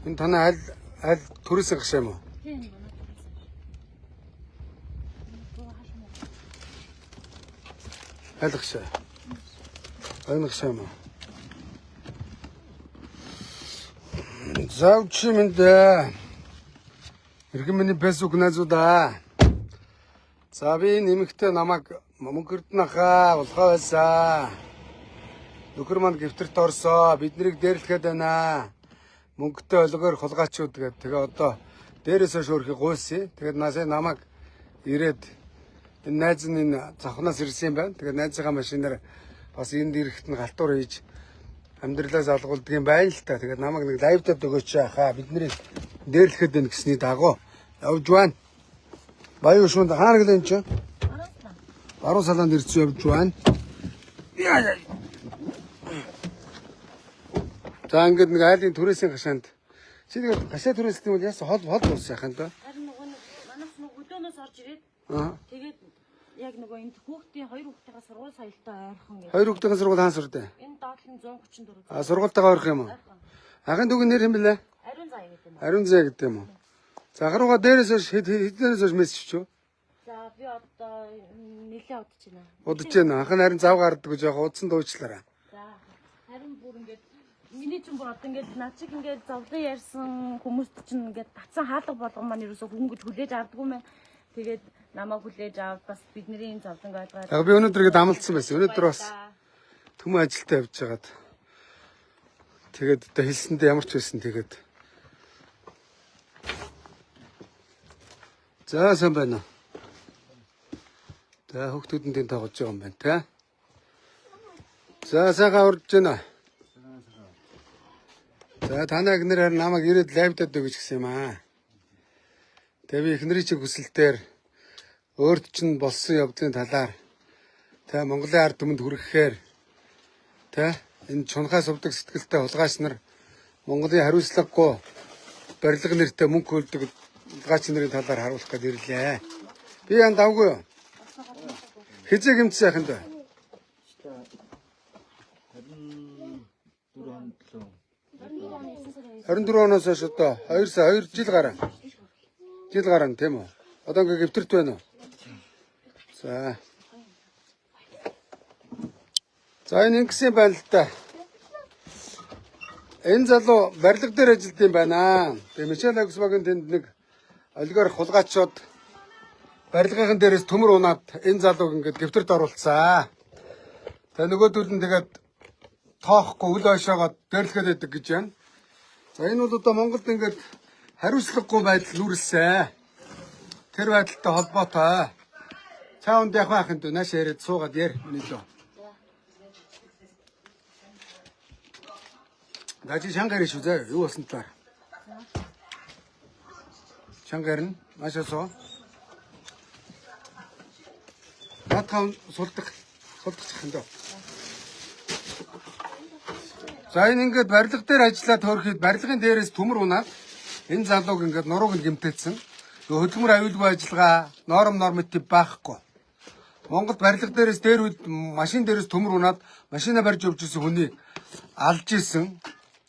Энэ танай аль төрөөс гашаа юм уу? Тийм манай Аль гашаа. Энэ гашаа юм уу? Завч минь дэ. Иргэн миний фэйсбүүк найзуудаа. За би нэмэгтэй намайг мөнгөрднахаа болохоо байсан. Нөхөр маань гифтэрт орсоо. Бид нарыг дээрлэхэд байна. Мөнгөтэй олгоор хулгайчуд гэдэг. Тэгээ одоо дээрээс шөөрхий гуйсан. Тэгээд насаа намайг ирээд энэ найз нь энэ цавхнаас ирсэн юм байна. Тэгээд найзынхаа машинаар бас энд ирэхэд нь галтуур хийж амьдралаас алгуулдаг юм байна л та. Тэгээд намайг нэг лайвдад өгөөч хаа. Бид нарыг дээрлэхэд байна гэсний дагуу явж байна. Баян шунд хаана гэлэн чи? Баруун салаанд ирсэн явж байна. За ингээд нэг айлын түрээсийн гашаанд. Чи тэгээд гашаа түрээсний бол яасан хол болсон яхаа да. харин нөгөө манайс нөгөө өдөөнөөс орж ирээд тэгээд яг нөгөө энд хүүхдийн хоёр хүүхдийнхээ сургууль соёлтой ойрхон гэж. Хоёр хүүхдийн сургууль хаан сурдээ. Энэ доотлон 134. А сургуультайгаа ойрхон юм уу? Ахын дүүгийн нэр юм бэлээ? Ариун заа гэдэг юм. Ариун заа гэдэг юм уу? За гарууга дээрээс хэднээс хойш мессеж чив. За би одоо нэлээ удаж байна. Удаж байна. Ахын харин зав гардаг гэж яг удсан дуучлаараа. За харин бүр ингээд миний ч бүр одоо ингээд над чиг ингээд зовлон ярьсан хүмүүст чинь ингээд татсан хаалга болгон маань ерөөсөө хүн гэж хүлээж авдаггүй мэн. Тэгээд намайг хүлээж аваад бас бидний зовлон ойлгоод. Яг би өнөөдөр гээд амлцсан байсан. Өнөөдөр бас төмөн ажилдаа явж байгаад. Тэгээд одоо хэлсэндээ ямар ч байсан тэгээд. За сайн байна. За хүүхдүүд нь тоглож байгаа юм байна те. За сайхан урж байна. За танай гэнээр намайг ирээд лайвдад өгч гисэн юм аа. Тэгээ би эхнэрийн чинь хүсэлтээр өөрт чинь болсон явдлын талаар тэ Монголын ард түмэнд хүрэхээр тэ энэ чунхаас увдаг сэтгэлтэй хулгайч нар Монголын хариуцлагагүй барилга нэртэй мөнгө хөлдөг хулгайч нарын талаар харуулах гээд ирлээ. Би янд давгүй юу? Хизээ гэмтсэн яханд бай. 24 оноос хойш одоо 2 жил гараа. Жил гараа тийм үү? Одоо ингээ гифтэрт байна уу? За. За энэ ингэсэн байна л та. Энэ залуу барилга дээр ажилт юм байна. Тэгээ Мишель Аксбагийн тэнд нэг олигарх хулгайчууд барилгын дээрээс төмөр унаад энэ залууг ингээд гифтэрт оруулцаа. Тэгээ нөгөөдөл нь тэгээд тоохгүй үл ойшоогоод дэрлэхэд байдаг гэж байна. За энэ бол одоо Монголд ингээд хариуцлагагүй байдал нүрэлсэн. Тэр байдалтай холбоотой. Цаавд яг байхын дэ нааш яриад суугаад яар миний дөө. Дажи шангар шүү заа. Юу болсон талаар. Шангар нь машаасоо. Батхан сулдах юм даа. За энэ ингээд барилга дээр ажиллаад төөрөхөд барилгын дээрээс төмөр унаад энэ залууг ингээд нурууг нь гэмтээдсэн. Хөдөлмөр аюулгүй ажиллагаа нормит байхгүй. Монгол барилга дээрээс дээр үед машин дээрээс төмөр унаад машина барьж явж исэн хүнийг алж исэн.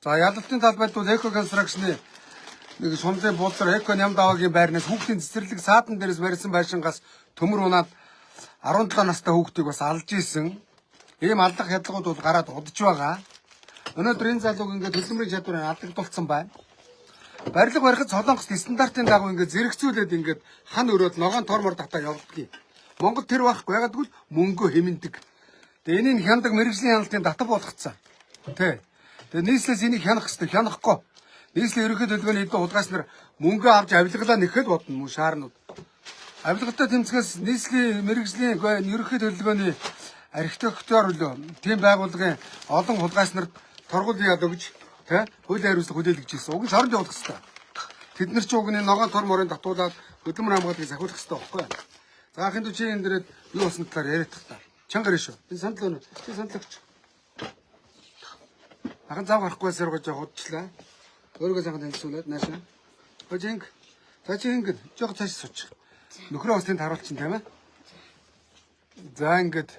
За ялалтын талбайд бол эко констракшны нэг шунлын буулдар эко ням даваагийн байрнаас хүүхдийн цэцэрлэг саадан дээрээс барьсан байшингаас төмөр унаад 17 настай хүүхдийг бас алж исэн. Ийм аллах хядлагууд бол гараад удаж байгаа. Өнөөдөр энэ залууг ингээд хөдөлмөрийн чадварыг алдагдуулсан байна. Барилга барихад Солонгост стандартын дагуу ингээд зэрэгцүүлээд ингээд хан өрөөд ногоон тормор татаа явуулдаг. Монгол тэр байхгүй ягаад гэвэл мөнгө хэмндэг. Тэгээ энийг хяндаг мэрэгжлийн хяналтын татав болгоцсон. Тэ. Тэгээ нийслэлээс энийг хянах хэрэгтэй хянахгүй. Нийслэлийн ерөнхий төлөвлөгөөний хэдэн хулгайч нар мөнгө авч авилгалаа нэхэд бодно мөн шаарнууд. Авилгалтай тэмцгээс нийслэлийн мэрэгжлийн ерөнхий төлөвлөгөөний архитектор тийм байгууллагын олон хулгайч нарт торгуул яад өгж тэ хуулийн хариуцлага хүлээлгэж ирсэн. Уг нь шоронд явуулах хэрэгтэй. Тэд нар ч уг нь ногоон тор морын татуулаад хөдөлмөр хамгааллыг сахиулах хэрэгтэй байхгүй юу? За ахын дүү чи энэ дээрээ юу болсон талаар яриад тах та. Чангар шүү. Би санал өнө. Чи санал өгч. Ахын зав гарахгүй сэргэж худчлаа. Өөрийгөө сайхан танилцуулаад наашаа. Хожинг. За чи ингэ жоох цааш сууч. Нөхрөө бас тэнд харуулчин тийм ээ. За ингэж.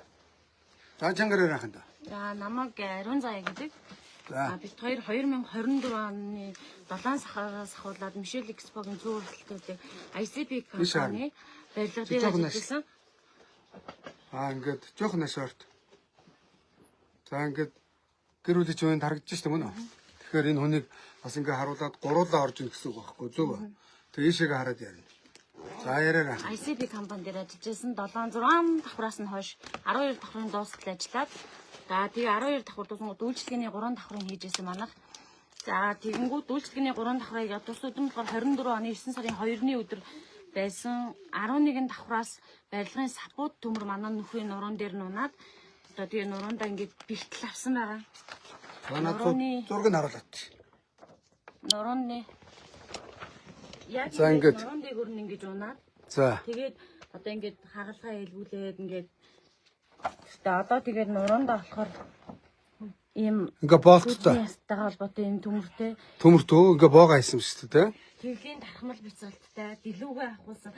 За чангараар ахын да. За намайг Ариун заа гэдэг. За. Бид хоёр 2024 оны 7 сараас ахуулаад Мишель Экспогийн зүүн хүртэлтүүдийг ICP компани барилга дээр ажилласан. Ингээд жоохон ашаарт. За ингээд гэр бүлийн үеинд харагдаж штэ мөн үү? Тэгэхээр энэ хүнийг бас ингээ харуулад гуруулаа орж ийн гэсэн үг байхгүй зөв үү? Тэгээ ийшээгээ хараад ярина. За яриараа. ICP компани дээр ажиллажсэн 7 6 давхраас нь хойш 12 давхрын дуустал ажиллаад за тэгээ 12 давхар дуусангууд үйлчлэгээний 3 давхрыг хийжсэн манайх. За тэгэнгүүт үйлчлэгээний 3 давхрыг тус өдөр болохоор 24 оны 9 сарын 2-ны өдөр байсан 11 давхраас барилгын сапууд төмөр манай нөхрийн нуруунд дээр нунаад одоо тэгээ нуруунда ингээд бэлтгэл авсан байгаа. Манайд зураг нь харуулаад. Нурууны яг За, ингээд. нуруунд дээгүүр нь ингэж унаад За. тэгээд одоо ингээд хагалгаа хэлбүүлээд ингээд одоо тэгээд нуруундаа болохоор ийм Ингээ болттой. ястайгаа холбоотой ийм төмөртэй Төмөртөө ингээ боога хийсэн шүү дээ. тэвлийн тархмал бяцралттай дэлүүгээ авахулсан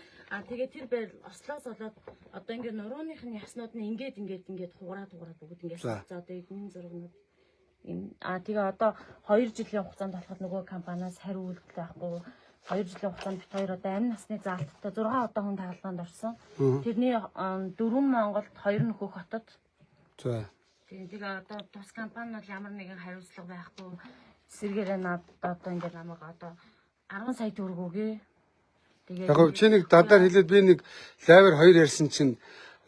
тэгээд тэр байр ослоос болоод одоо ингээд нурууных нь яснууд нь ингээд хугараад бүгд ингээд за одоо энэ зургууд ийм тэгээ одоо 2 жилийн хугацаанд болоход нөгөө компаниас хариу үйлдэл байхгүй 2 жилийн хугацаанд бид хоёр одоо амь насны заалттай 6 одоо хүн тагалгаанд орсон. Тэрний 4 Монголд 2 нөхөх хотод. За. Тэгээ одоо тус компани бол ямар нэгэн хариуцлага байхгүй сэргээрээ надад одоо ингээд намайг одоо 10 сая төгрөг өгье. Тэгээд Яг чи нэг дадаар хэлээд би нэг лайвер 2 ярьсан чинь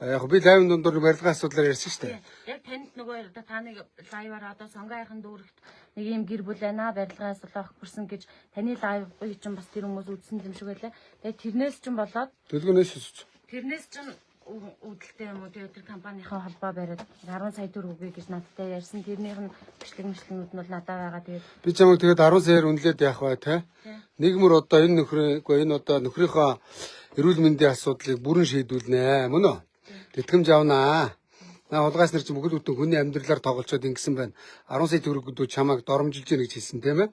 яг би лайвын дундуур барилгын асуудлаар ярьсан шүү дээ. яг танд нөгөө одоо та нэг лайваар одоо сонгоойхон дүүрэгт нэг юм гэр бүл байна барилгаас олох хүрсэн гэж таны лайв чинь бас тэр хүмүүс үзсэн юм шиг байлаа. Тэгээд тэрнээс чинь болоод Төлгөнөөс шүсч. тэрнээс чинь үүдэлтэй юм уу тэгээд тэр компанийн холбоо бариад 10 сая төгрөг өгье гэж надтай ярьсан. Тэрнийх нь бичлэгнүүд нь бол надад байгаа. Тэгээд Би чамайг тэгээд 10 саяар үнэлээд яах вэ те? Нэгмэр одоо энэ нөхрийнхөө энэ одоо нөхрийнхөө эрүүл мэндийн асуудлыг бүрэн шийдүүлнэ мөн үү? Тэтгэмж авнаа. Наа хулгайс нар чи бүгд бүтэн хүний амьдралаар тоглолцоод ингэсэн байна. 10 сая төгрөг өгдөө чамайг доромжилж яах гэж хэлсэн тийм ээ?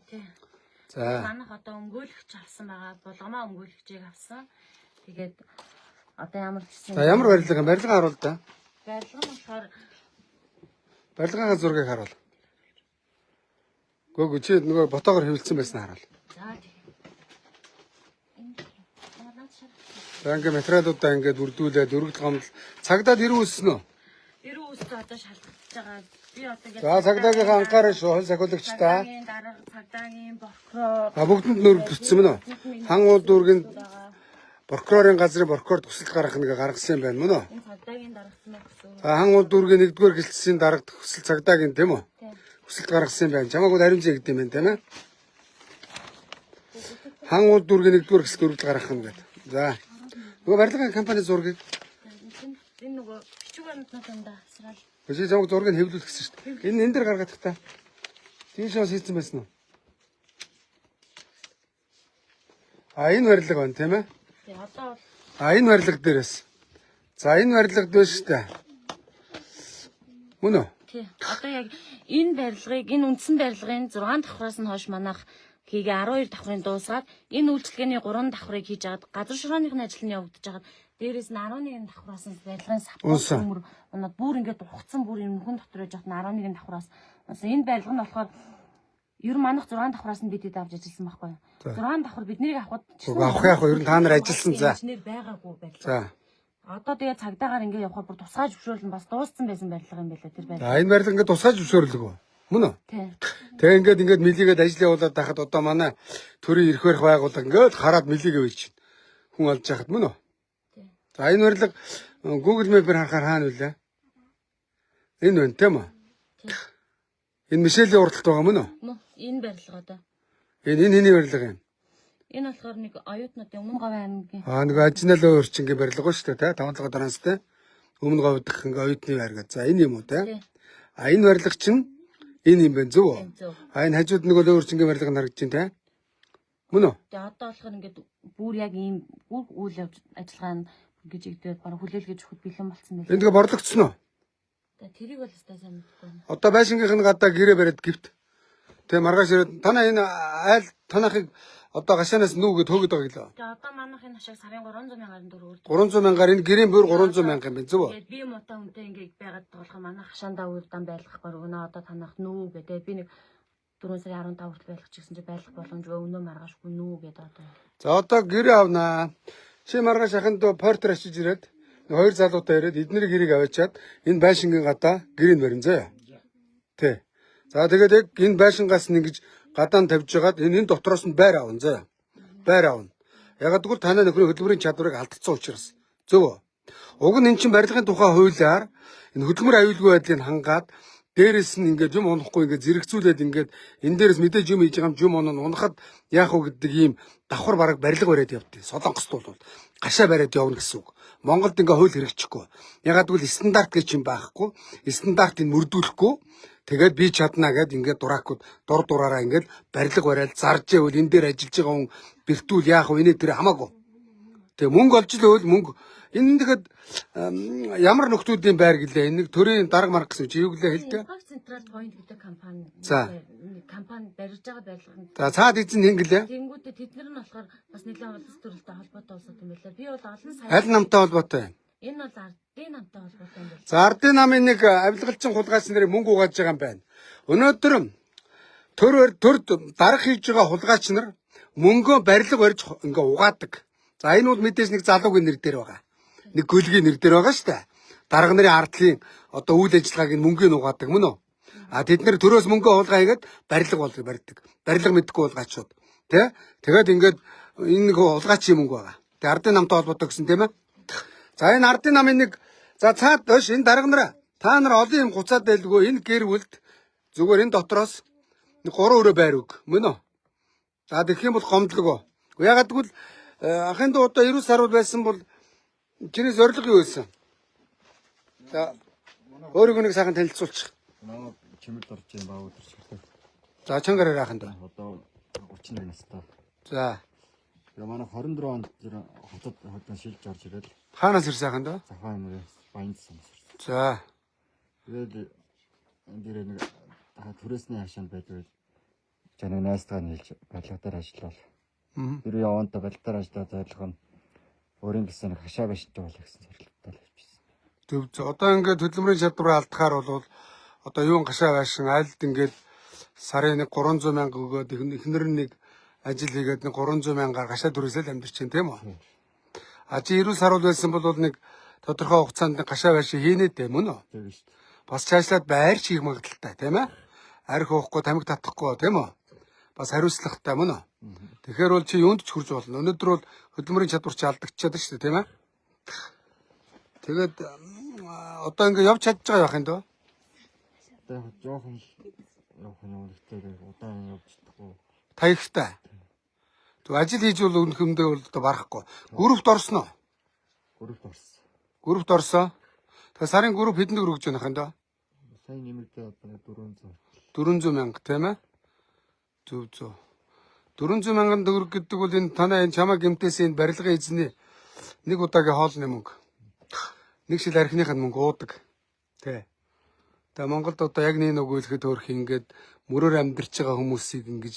За. манайх одоо өнгөөлөгч авсан байгаа. Болгомоо өнгөөлөгчийг авсан. Тэгээд одоо ямар ч юм. За ямар барилга харуул да. Барилга нь болохоор Барилгын зургийг харуул. Гүг чи нөгөө ботоогоор хэвлэлсэн байсан харуул. за тийм. За ингээ материалуудаа ингээ бүрдүүлээд өргөдөл гомдол цагдаад ирэн үснэ үү? 90 үстэй одоо шалгагдчихж байгаа. Би одоо ингээд За цагдаагийн анхаарал шүү хол сахиулагч та. цагдаагийн прокурор Бүгдэнд нөр бүтсэн мөн үү? Хан уул дүүргэнд прокурорын газрын прокурор төсөл гаргах нэг гаргасан юм байна мөн үү? энэ цагдаагийн дарагдсан гэсэн. За хан уул дүүргийн 1-р гэлтсийн дарга төсөл цагдаагийн тийм үү? Тийм. Төсөлд гаргасан юм байна. Чамаагүй хариумжаа гэдэг юм байна тийм ээ? Хан уул дүүргийн 1-р гэлт өргөдөл гаргах юм гэдэг. За. Нөгөө барилгын компани зургийг Энэ нөгөө бичвэрнүүд асрал. чи чамайг зургийг хэвлүүлэх гэсэн шүү дээ. Энэ дээр гаргадаг та. Тийм шоос хийсэн байсан уу? Энэ барилга байна тийм ээ? Тэгээ одоо Энэ барилга дээрээс. За энэ барилга дээр шүү дээ. Мөн үү? тий. Одоо яг энэ барилгыг энэ үндсэн барилгын 6 давхраас нь хойш манайх хийгээ 12 давхрын дуусгаад энэ үйлчлэгээний 3 давхрыг хийж агаад газар широоныхны ажил нь явагдаж агаад дээрээс нь 11 давхраас нь барилгын сапууд төмөр унаад бүр ингээд ухцсан бүр юм нөхөн дотор байж хат 11 давхраас энэ барилга нь болохоор ер нь манайх 6 давхраас нь бид авч ажилласан байхгүй юу? 6 давхар биднийг авахд Авах яах вэ? Ер нь та нар ажилласан за. инженер байгаагүй барилга. За. Одоо тэгээ цагдаагаар ингээд явхаар бүр тусгай зөвшөөрөл нь бас дууссан байсан барилга юм байлаа тэр барилга. За энэ барилга ингээд тусгай зөвшөөрлөг үү? Мөн үү? Тий. Тэгээ ингээд мэлигээд ажил явуулаад байхад одоо манай төрийн эрх барих байгууллага ингээд хараад мэлигээ үйлч чинь хүн олж яхад мөн үү? Тий. За энэ барилга Google Map-ээр харахаар хаана вүлээ? Энэ байна тийм үү? Тий. Энэ Мишелийн урталт байгаа мөн үү? Мөн энэ барилга одоо. Энэ хэний барилга юм? Энэ болохоор нэг оюутнуудын Өмнө Говь аймгийн Нэг ажиналаа өөрчингийн барилга шүү дээ, тэ? 5 дараастай. Өмнө говь дах ингээ оюутны байрга. За энэ юм уу те? Тий. Энэ барилга чинь энэ юм байна зөв үү? зөв. Энэ хажууд нөгөө өөрчингийн барилга харагдаж байна те? Мөн үү? Тэгээ одоо болохоор ингээд бүр яг ийм бүр үйл явж ажиллагаа нь гэж игдээд бараг хүлээлгэж өгөхөд бэлэн болсон байх. Энд тэгээ борлогдсон уу? Тэгээ тэрийг бол өстой сайн мэдгүй байна. Одоо байшингийнх нь гадаа гэрээ бариад гівт. Тэгээ маргааш ирээд танаа энэ айл танахыг одоо гашаанаас нүүгээд хөөгд байгаа гэлээ. Тэгээ одоо манайх энэ хашааг сарын 300 мянган төгрөг 300 мянгаар энэ гэрийн бүр 300 мянга юм байна зөв үү? тэгээд би муутай хүнтэй ингээд байгаад байгаа манайх хашаандаа уурдан байлгахгүй өгнө одоо танах нүү гэдэг би нэг 4 сарын 15 хүртэл байлгах ч гэсэн чи байлгах боломжгүй өнөө маргаашгүй нүү гэдэг одоо. За одоо гэрээ авнаа. Чи маргааш ахын дөө портер очиж ирээд хоёр залуутай ирээд эднэрийг хэрэг аваачаад энэ байшингийн гадаа гэрийг барин заяа. Тэ. За тэгээд яг энэ байшингаас нь ингэж гадаа нь тавьж байгаад энэ дотроос нь байр аавна заяа. Байр аавна. Ягаад гэвэл танай нөхрийн хөдөлмөрийн чадварыг алдсан учраас. Зөв үү? Уг нь эн чинь барилгын тухай хуулиар энэ хөдөлмөр аюулгүй байдлыг хангаад дээрээс нь ингээд юм унахгүй ингээд зэрэгцүүлээд ингээд энэ дээрээс мэдээж юм хийж байгаа юм оноо унахад яах вэ гэдэг ийм давхар бараг барилга бариад явдیں۔ Солонгост бол гашаа бариад явна гэсэн үг. Монголд ингээ хууль хэрэгжихгүй. Ягаад гэвэл стандарт гэж юм байхгүй. Стандартыг мөрдүүлэхгүй. Тэгээд би чаднаа гэд ингээд дуракууд дур дураараа ингээд барилга бариад зарж ивэл энэ дээр ажиллаж байгаа хүн бэртүүл яах вэ? Энэ тэр хамаагүй. Тэгээ мөнгө олж л өөл мөнгө энэ тэгэхэд ямар нөхдүүдийн байр гэлээ энэ төрийн дарга марга гэсэн чи юу гэлээ хэлдэг. Централ point гэдэг компани. За. Компани барьж байгаа байлгын. За цаад эзэн хин гэлээ. Тэнгүүдээ тэднэр нь болохоор бас нэлээд улс төрөлтэй холбоотой улсууд юм байлаа. Би бол олон сая. Аль намтай холбоотой юм? Энэ бол ардын намтай холбоотой юм байна. За ардын намын нэг авилгалчин хулгайч нарын мөнгө угааж байгаа юм байна. Өнөөдөр төр дарга хийж байгаа хулгайч нар мөнгөө барилга барьж ингээ угаадаг. За энэ бол мэдээж нэг залуугийн нэр дээр байгаа. Нэг гөлгийн нэр дээр байгаа шүү дээ. Дарга нарын ардлын одоо үйл ажиллагааг мөнгөний угаадаг мөн үү? А тэд нэр төрөөс мөнгө хулгай хийгээд барилга бол барьдаг. Барилга мэдхгүй хулгайчуд. Тэ? Тэгээд ингээд энэ нэг хулгайчийн мөнгө байгаа. Тэ ардын намтай холбоотой гэсэн тийм ээ. За энэ ардын намын нэг за цаад доош энэ дарга нараа та нар олон юм гуцаад байлгүй энэ гэр бүлд зүгээр энэ дотроос нэг 3 өрөө байр өг мөн үү? За тэгэх юм бол гомдлого. Ягаад гэвэл ахын доо одоо 90 сар байсан бол чиний зорилго юу байсан? За өөрийгөө нэг сайхан танилцуулчих. Манай чимэлд орж байгаа баа өдөр шигтэй. За чангараар ахын доо. Одоо 31 настай. За Тэгээ манай 24 онд тэр хотод шилж орж ирэл хаанаас ирсэн ахын доо? захаа юмрээс баянсан. За Тэгээд энэ дээр нэг түрээсний хашаанд байдаг. Жанаг найстайгаа нийлж барилгадаар ажиллавал. Тэр явандаа барилгадаар ажиллаад зорилго нь өөрийн гэсэн нэг хашаа байшинтай болох гэсэн зорилготой л явчихсан. төв одоо ингээд хөдөлмөрийн чадвараа алдахаар бол одоо юун гашаа байшин айлд ингээд сарын нэг 300 мянга өгөөд эхнэр нь нэг ажил хийгээд нэг 300 мянгаар гашаа түрээсэл амьдэрч чинь тийм үү? А чи 90 сар байсан бол нэг тодорхой хугацаанд нэг гашаа байшин хийнэ дээ мөн үү? Тийм шүү дээ. Бас цаашлаад байрч хийх магадaltaй тийм ээ? Арх уухгүй тамхи татахгүй тийм үү? Бас хариуцлагатай мөн үү? Тэгэхээр бол чи юунд ч хурж болно. Өнөөдөр бол хөдөлмөрийн чадвар чи алдагдчихад шүү дээ тийм ээ? Тэгээд одоо ингээд явж чадж байгаа яах юм дөө? Тэгээд жоохон явах нь үнэхээр удаан явж чадахгүй. Таягтай. Тэг ажил хийж бол өнөхөмдөө бол одоо барахгүй. Группт орсноо. Группт орсон. Группт орсоо. Тэгээ сарын групп хэдэнд өргөж байгаа юм даа? Сайн нэмэгдээ одоо 400. 400 мянга тийм ээ? Зөв. 400 мянган төгрөг гэдэг бол энэ танай энэ чамаа гэмтээс энэ барилгын эзний нэг удаагийн хоолны мөнгө. Нэг шил архиных нь мөнгө уудаг. Тэ. Тэгээ Монголд одоо яг нэг өгөөлөхөд өөрх ингээд мөрөөр амьдарч байгаа хүмүүсийг ингэж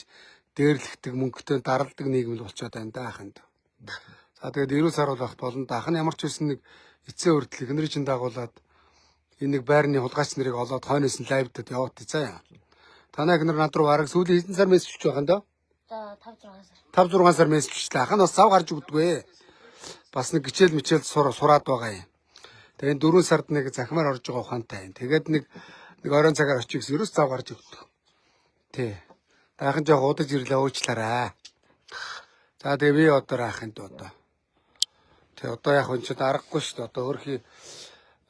дээрлэгдэг мөнгөтэй даралдаг нийгэм л болчиход байна да ахын. За тэгээд 90 сар бол ах болно да. Ах нь ямар ч байсан нэг эцсийн хүртэл эхнэр чинь дагуулад энэ нэг байрны хулгайч нарыг олоод хойноос нь лайвдад яваад цаа. Танай эхнэр над руу бараг сүүлийн хэдэн сар мессежч байгаа юм да? За 5 6 сар. 5 6 сар мессежчлээ. Ах нь бас сав гарч өгдөггүй. Бас нэг гिचэл мичэл сураад байгаа юм. Тэгээд 4 сард нэг захимаар орж байгаа ухаантай юм. Тэгээд нэг оройн цагаар очих гэсэн ерөөс зав гарч өгдөг. Тий. Даахын жоох удаж ирлээ уучлаарай. За тэгээ би одоо раахын доо одоо. Тэгээ одоо яг энэ ч аргагүй шүү дээ. Одоо өөрхий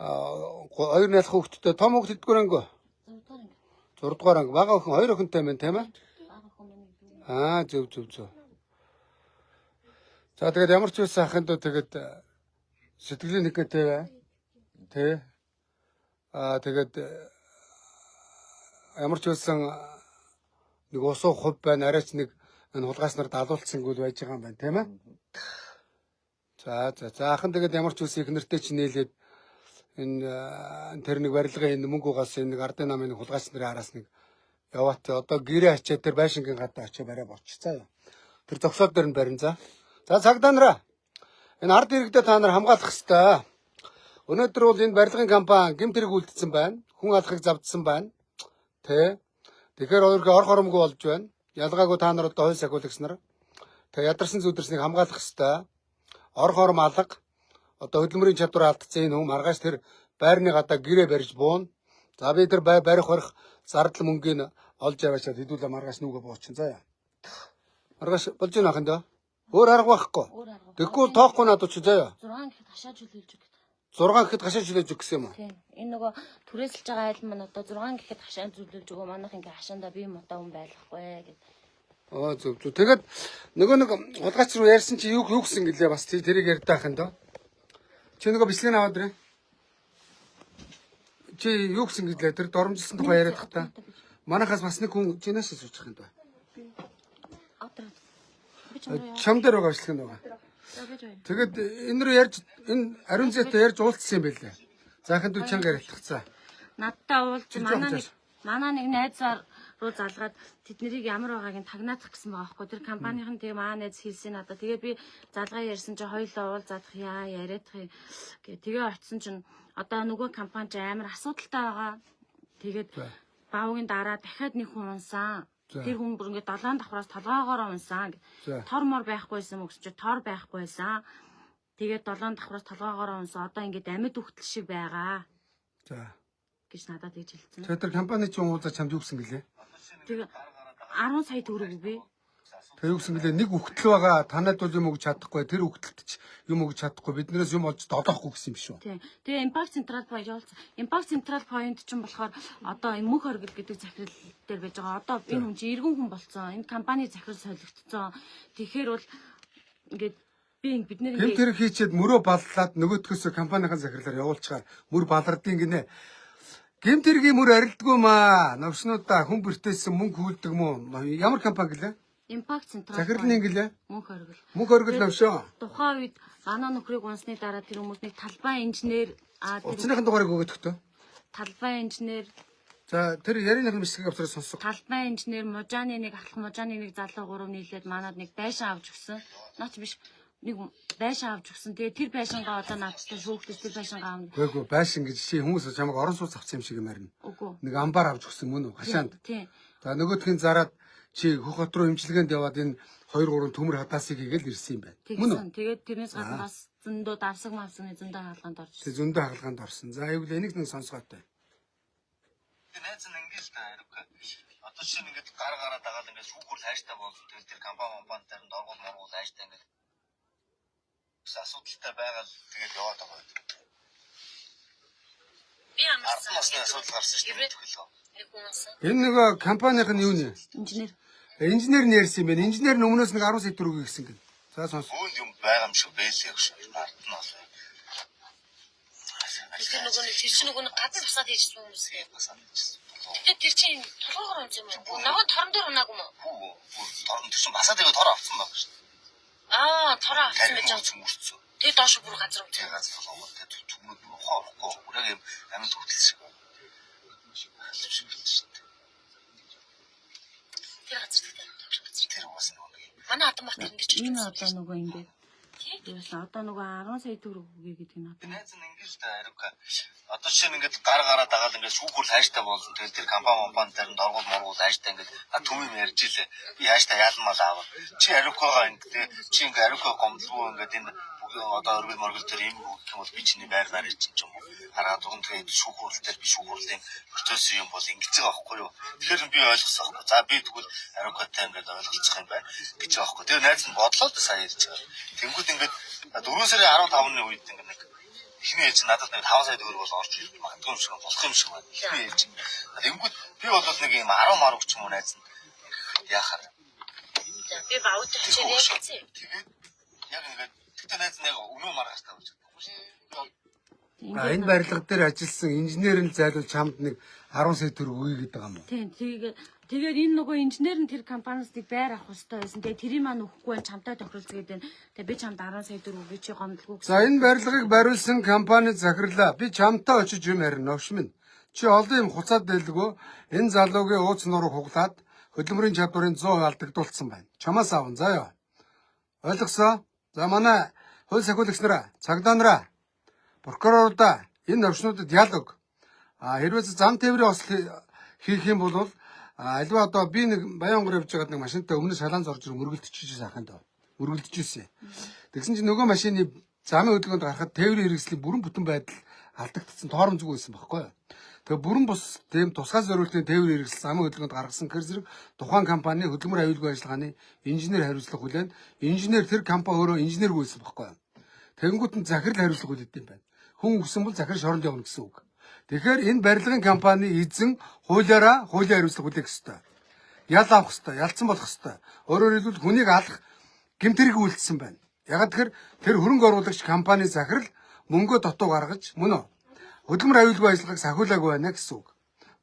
хоёр нялх хүүхдтэй том хүүхд хэдгүрэнгүй. 6 дугаар анги. Бага охин хоёр охинтой байна тийм ээ? Аа зөв. За тэгээд ямар ч байсан ахын доо тэгээд сэтгэлийн нэгтэй бай. Тэ. Тэгээд ямар ч байсан нэг усуу хувь байна, арайч нэг энэ хулгайч нар далуулцсангүй байж байгаа юм байна, тийм ээ? За ахын тэгээд ямар ч байсан их нэртэй ч нээлээд энэ тэр нэг барилгын энэ мөнгө угаас энэ нэг ардын намын хулгайч нарын араас нэг яваад одоо гэрээ ачаад тэр байшингийн гадаа очиж барай болчихцаа. Тэр зогсоод дээр нь барин за. За цагдаа нараа. Энэ ард иргэдэд та нар хамгаалах ёстой. Өнөөдөр бол энэ барилгын компани гэмт хэрэг үлдсэн байна. Хүн алахыг завдсан байна. Тэ. Тэгэхээр өөрөөр ор хоромгүй болж байна. Ялгаагүй та нар одоо хууль сахиулагч нар. Тэгээ ядарсан зүдэрснийг хамгаалах хэвээр. Ор хором алга. Одоо хөдөлмөрийн чадвар алдсан энэ хүн маргааш тэр байрны гадаа гэрээ барьж буун. За би тэр барих барих зардал мөнгөний олж яваачаад хэдүүлээ маргааш нүгэ буучин. За яа. Маргааш болж байна ахын дөө. Өөр арга байхгүй. Тэгэхгүй тоохгүй надад чи заяа. 6 гэхэд хашааж хүлээлж өгөх. 6 гэхэд хашаа шилээж өгөх гэсэн юм уу? Тийм. Энэ нөгөө түрээсэлж байгаа айл маань одоо 6 гэхэд хашаанд зүлүүлж өгөө. Манайх ингээ хашаанда би мотоо хүн байхгүй гэд. Аа зөв. Тэгээд нөгөө нэг хулгайч руу ярьсан чи юу гэсэн гэлээ бас тэрийг ярьдаг ахын дөө. Чи нөгөө бэлтгэн аваад ирээ. Чи юу гэсэн гэлээ тэр доромжилсан тухай яриад тах та. Манайхаас бас нэг хүн чинээс суучих юм даа. Атраа. Чам дээр байгаа бичлэг нь байгаа. Тэгэд энэ рүү ярьж энэ ариун зэтэй ярьж уулзсан юм байлээ. Заахын дүү чанга ярилцсан. Надтай уулз манай нэг найзаар руу залгаад тэднийг ямар байгааг нь тагнаадах гэсэн байгаа байхгүй. Тэр компанийн тэгээ маа найз хэлсэн надад. Тэгээд би залгаа ярьсан чи хоёулаа уулзаадах яа яриадах гэ. Тэгээ очисон чинь одоо нөгөө компани ч амар асуудалтай байгаа. Тэгээд баавгийн дараа дахиад нэг хүн унсан. Тэр хүн бүр ингээд 7 давхраас толгоогоор унсан. Тор мор байхгүйсэн мөкс чи тор байхгүйсэн. Тэгээд 7 давхраас толгоогоор унсан. Одоо ингээд амьд үхтэл шиг байгаа. За. Гэж надад тэгж хэлсэн. Тэр компани чинь уулзаж чамд юу гэсэн гэлээ? Тэгээ 10 сая төгрөг би. Тэгээ юу гэсэн гэлээ нэг үхтэл байгаа танад бол юм өгч чадахгүй тэр үхтэлт ч юм өгч чадахгүй биднээс юм олж долоохгүй гэсэн юм биш үү? Тийм. Тэгээ Impact Central Point явуулсан. Impact Central Point ч юм болохоор одоо мөнх оргил гэдэг захирал дээр байж байгаа. Одоо энэ хүн чинь иргэн хүн болцсон. Энэ компани захирал солигдсон. Тэгэхээр бол ингээд бид нэр ингээд тэр хийчихэд мөрөө баллаад нөгөөдгөөс компанийн захирлаар явуулчихаар мөр балардын гинэ. Гэмтэргийн мөр арилдгүй маа. Навшнуудаа хүн бэртээсэн мөнгө хүүлдэг мүү? Ямар компани гэлээ? Impact Central. Захирлын гэлээ? Мөнх оргил. Мөнх оргил навшаа. Тухайн үед манай нөхрийг унсны дараа тэр хүмүүс нэг талбай инженер Уцсныхын дугаарыг өгöd өгтөө. Талбай инженер. За тэр ярианыхын бишгийг авсараа сонсох. Талбай инженер мужааны нэг ахлах мужааны нэг залуу 3 нийлээд манад нэг байшин авч өгсөн. Наач биш нэг байшин авч өгсөн. Тэгээ тэр байшингаа одоо наадтай шүүхтэй тэр байшингаа авна. Үгүй байшин гэж чи хүмүүс чамайг орон сууц авсан юм шиг юм харин. Үгүй. Нэг амбар авч өгсөн мөн үү? Хашаанд. Тийм. За нөгөөдхийн зараад чи хөх хот руу имчилгээнд яваад энэ 2 3 төмөр хадаасыг хийгээл ирсэн юм байна. Мөн үү? Тэгээд тэрнээс гадна бас зөндөө давсаг мавсны зөндөө хаалганд орж Тэг зөндөө хаалганд орсон. За аюул энийг нэг сонсгоотой. Найз нь ингэж л хэрэг. Одоо чинь ингэж гараа дагаад ингэж шүүхүүр хайштай болсон. Тэгэл тэр компани дээр нь доргуул моргуул хайштай ингэж асуудалтай байгаа л тэгээд яваад байгаа. би амарсан асуудал гарсан шүү дээ. нэг хүмүүс Энэ нэг компанийн нь юу нэ? инженер Инженер нь ярьсан юм байна. Инженер нь өмнөөс нэг 10 сая төгрөг өгсөн гэн. За сонс. Үүнд юм байгаа юм шиг байлээ гэж ард нь бол. тэр нөгөө нэг тэр чинь нөгөө гадар тусаад хийжсэн хүмүүс. Тэгээд тэр чинь толгоогоор унсан юм уу? Нөгөө торон дээр унаагүй юм уу? Торон тэр чинь басаад байгаа тор авсан баг шүү дээ. Тороо авсан байж байгаа. Мөрцөө. Тэгээд доош бүр газар унсан. Тэгээд газар болоо. Тэгээд түмэд ухаахгүй. Үрэг юм амьд хөтөлсөн. Тэр газар тэр бас нэг. манай хатан бах тэр ингэж энэ одоо нөгөө ингэ. Тэрээс одоо нөгөө 10 сая төгрөг өгье гэдэг нь одоо. Найз нь ингэж л хэрэг. Одоо чинь ингэж гараа дагаад ингэж шүүхүүр хайштай болсон. Тэгэл тэр компани дээр нь доргуул моргуул хайштай ингэж түмэм ярьж илээ. Би хайштай яалмал аав. Чи ариукагаа ингэ чи ингэ ариукаа гомдлоо ингэ энэ одоо өргөл моргөл тэр юм гэх юм бол би чиний байр нарийн чинь ч юм уу. Хараа дунд тэгээд шүүхүүрлэлтэй би шүүхүүрлийн процесс юм бол ингэж байгаа байхгүй юу. Тэгэхээр би ойлгосон байхгүй. За би тэгвэл ариукатай ингэ ойлголцох юм байна гэж байгаа байхгүй. Тэр найз нь бодлоо да сая ярьж байгаа. Тэнгүүд ингэ 4 сарын 15-ны үед ингэ нэг ихний ээж надад нэг 5 сая төгрөг бол орж ирэх магадгүй юм шиг болох юм шиг байна. Ихний ээж. Тэнгүүд би бол нэг юм 10 марг ч юм уу найз нь яахаар. Би баудтай хичээл ярьсан. Тэгээд яг ингэ тэгтээ найз нэг өнөө маргаас тавьж байгаа шүү дээ. Энэ барилга дээр ажилласан инженер нь зайлуул чамд нэг 10 сая төгрөг өгье гэдэг юм уу? Тийм. Тэгээд энэ нөгөө инженер нь тэр компаниас нэг байр авах хэрэгтэй байсан. Тэгээд тэрийг маань өгөхгүй нь чамтай тохиролцгээд байна. Тэгээд би чамд 10 сая төгрөг өгье чи гомдлгүй гэсэн. За энэ барилгыг бариулсан компани захирлаа. Би чамтай очиж юм харин овш минь. Чи олон юм хуцаад байлгүй. Энэ залуугийн ууц нуруу хуглаад хөдөлмөрийн чадварыг 100% алдагдуулсан байна. Чамаас аавн заяа. Ойлгосоо? За манай хууль сахиулагч нараа, цагдаа нараа, прокурорудаа энэ овшнуудад ял өг. Хэрвээ зам тээврийн осол хийх юм бол Альва одоо би нэг Баянгор явж байгаад нэг машинтай өмнө шалаан зорж мөргөлдөж ахын доо. Мөргөлдөж. Тэгсэн чинь нөгөө машины замын хөдөлгөөнд гарахад тээврийн хэрэгслийн бүрэн бүтэн байдал алдагдсан тоормзгүй байсан байхгүй юу. Тэгээ бүрэн бус тийм тусгай зориултын тээврийн хэрэгсэл замын хөдөлгөөнд гаргасан хэр зэрэг тухайн компани хөдөлмөр аюулгүй ажиллагааны инженер хариуцлага хүлээн инженер тэр компани өөрөө инженергүй байсан байхгүй юу. Тэгэнгүүт нь захирал хариуцлага хүлээдэг юм байна. Хүн өгсөн бол захирал шоронд явна гэсэн үг. Тэгэхээр энэ барилгын компани эзэн хуулиараа хуулийн хариуцлага хүлээх ёстой. Ял авах ёстой, ялцсан болох ёстой. Өөрөөр хэлбэл хүнийг алах гэмтэрэг үйлдэлсэн байна. Яг тэр хөрөнгө оруулагч компани захирал мөнгөө дотоо гаргаж мөн үү? Хөдөлмөр аюулгүй ажиллагааг сахиулаагүй байна гэсэн үг.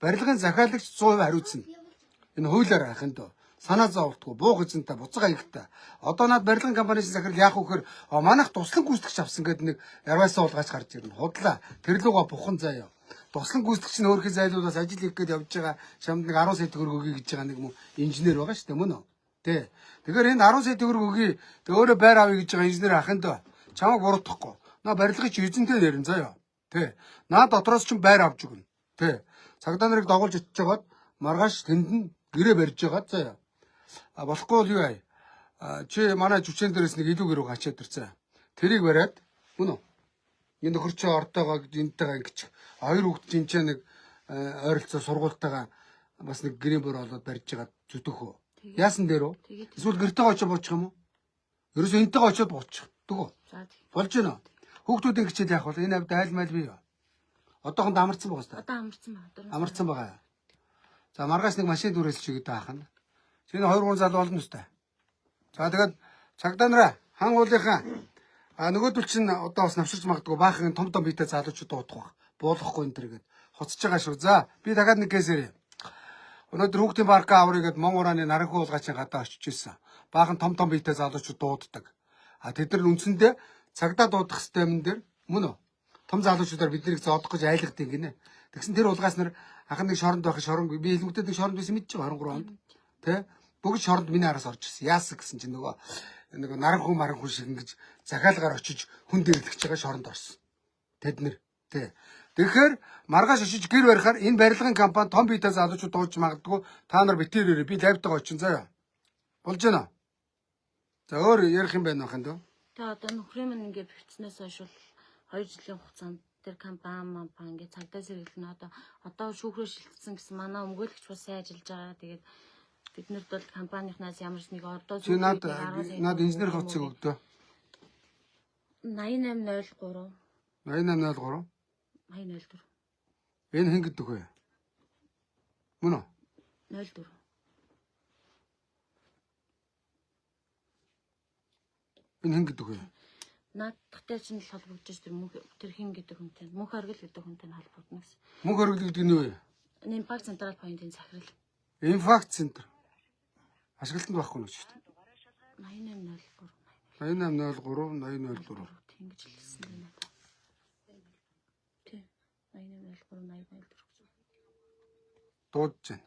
Барилгын захиалагч 100% хариуцна. Энэ хуулиараа ахын дөө. Санаа зовлтгүй, буух эзэнтэй, буцаг аягтай. Одоо над барилгын компанийн захирал яах вөхөр манайх туслан гүйцэтгэж авсан гэдэг нэг ярваасаа уулгаач гарч ирнэ. Худлаа. Тэр луга бухан заяа. Туслан гүйцэтгэгч нь өөрхийн зайлуулаас ажил хийх гээд явж байгаа шамд нэг 10 сая төгрөг өгье гэж байгаа нэг инженер байгаа шүү дээ мөн үү? Тэ. Тэгэхээр энэ 10 сая төгрөг өгье. Тэг өөрөө байр авъя гэж байгаа инженер ахын дөө. Чамайг буруутгахгүй. Наа барилгын чи эзэнтэй нэрэн заяа. Тэ. Наа дотроос ч байр авч өгнө. Тэ. Цагдаа нарыг дагуулж очиж жагаад маргааш тэнд нь гэрээ барьж байгаа заяа. Болохгүй бол юу ай? Чи манай жүчэн дээрээс нэг илүү гэрүү гачаад ирцээ. Тэрийг бариад мөн үү? Энэ нөхөр чи ортоогоо энтэйгээ ингэж хоёр хүүхд жинчээ нэг ойролцоо сургуультайгаа бас нэг гэрийн бүр олоод барьж байгаа зүтгөх үү? Яасан дээр үү? Эсвэл гэртээ очиж буучих юм уу? Ерөөсөө энтэйгээ очиод буучих. Дгөө. Болж гэнэ. Хүүхдүүд ингэчээд яах вэ? Энэ авд айл майл бий юу? Одоохонд амарсан байгаа сте. Одоо амарсан байна. Амарсан байгаа. За маргааш нэг машин дүрээс чигээд хаана. Чиний 2-3 залуу болно өстэй. За тэгээд цагдаа нараа хан уулынхаа нөгөөдөл чинь одоо бас навширч магадгүй баахан том биетэй залуучууд дуудах баг. Буулгахгүй энэ төр гээд хоцож байгаа шүү. За би дахиад нэг кейсэр. Өнөөдөр хүүхдийн парка аврыг гээд Монгурааны Наранхуу уулгаачийн гадаа очиж ирсэн. Баахан том биетэй залуучууд дууддаг. Тэд нар үндсэндээ цагдаа дуудах системэн дээр мөн үү? Том залуучуудаар биднийг зоодох гэж айлгдаг гинэ. Тэгсэн тэр уулгаас нар анхан нэг шоронд байх шорон би хэлмэгдээд нэг шоронд байсан мэдэж байгаа 23 онд. Тэ? Бүгд шоронд миний араас орж ирсэн. Яасан гэсэн чинь нөгөө Наранхуу шиг ингэж захиалгаар очиж хүн дэрлэгч байгаа шоронд орсон. Тэд нэр тий. Тэгэхээр маргааш очиж гэр барихаар энэ барилгын компани том биетэй залуучууд дууж магадгүй та нар битээрээ би лайвтайгаа очин заяа. Болж байна. За өөр ярих юм байна ахын дөө. Тэгээ одоо нөхрийн минь ингээд бэлдснээс хойш 2 жилийн хугацаанд тэр компани ингээд цагдаа сэргэлнэ одоо шүүхрээ шилжсэн гэсэн манай өмгөөлөгч бас сайн ажиллаж байгаа. Тэгээд биднэрд бол компанийнхнаас ямар ч нэг ордоо чи над инженер хувцсыг өгдөө. 8803 8803 8004 энэ хэн гэдэг вэ? Мөн үү? 04 Энэ хэн гэдэг вэ? наадтай чинь л холбогдож тэр хин гэдэг хүнтэй мөнх оргил гэдэг хүнтэй холбогдно гэсэн. Мөнх оргил гэдэг нь юу вэ? Импакт централ поинтын захирал. Импакт центр. Ашиглалтанд байхгүй нь шүү дээ. 8803 8803 ингэж хэлсэн байна. Тий. 8803 8004 дуудаж байна.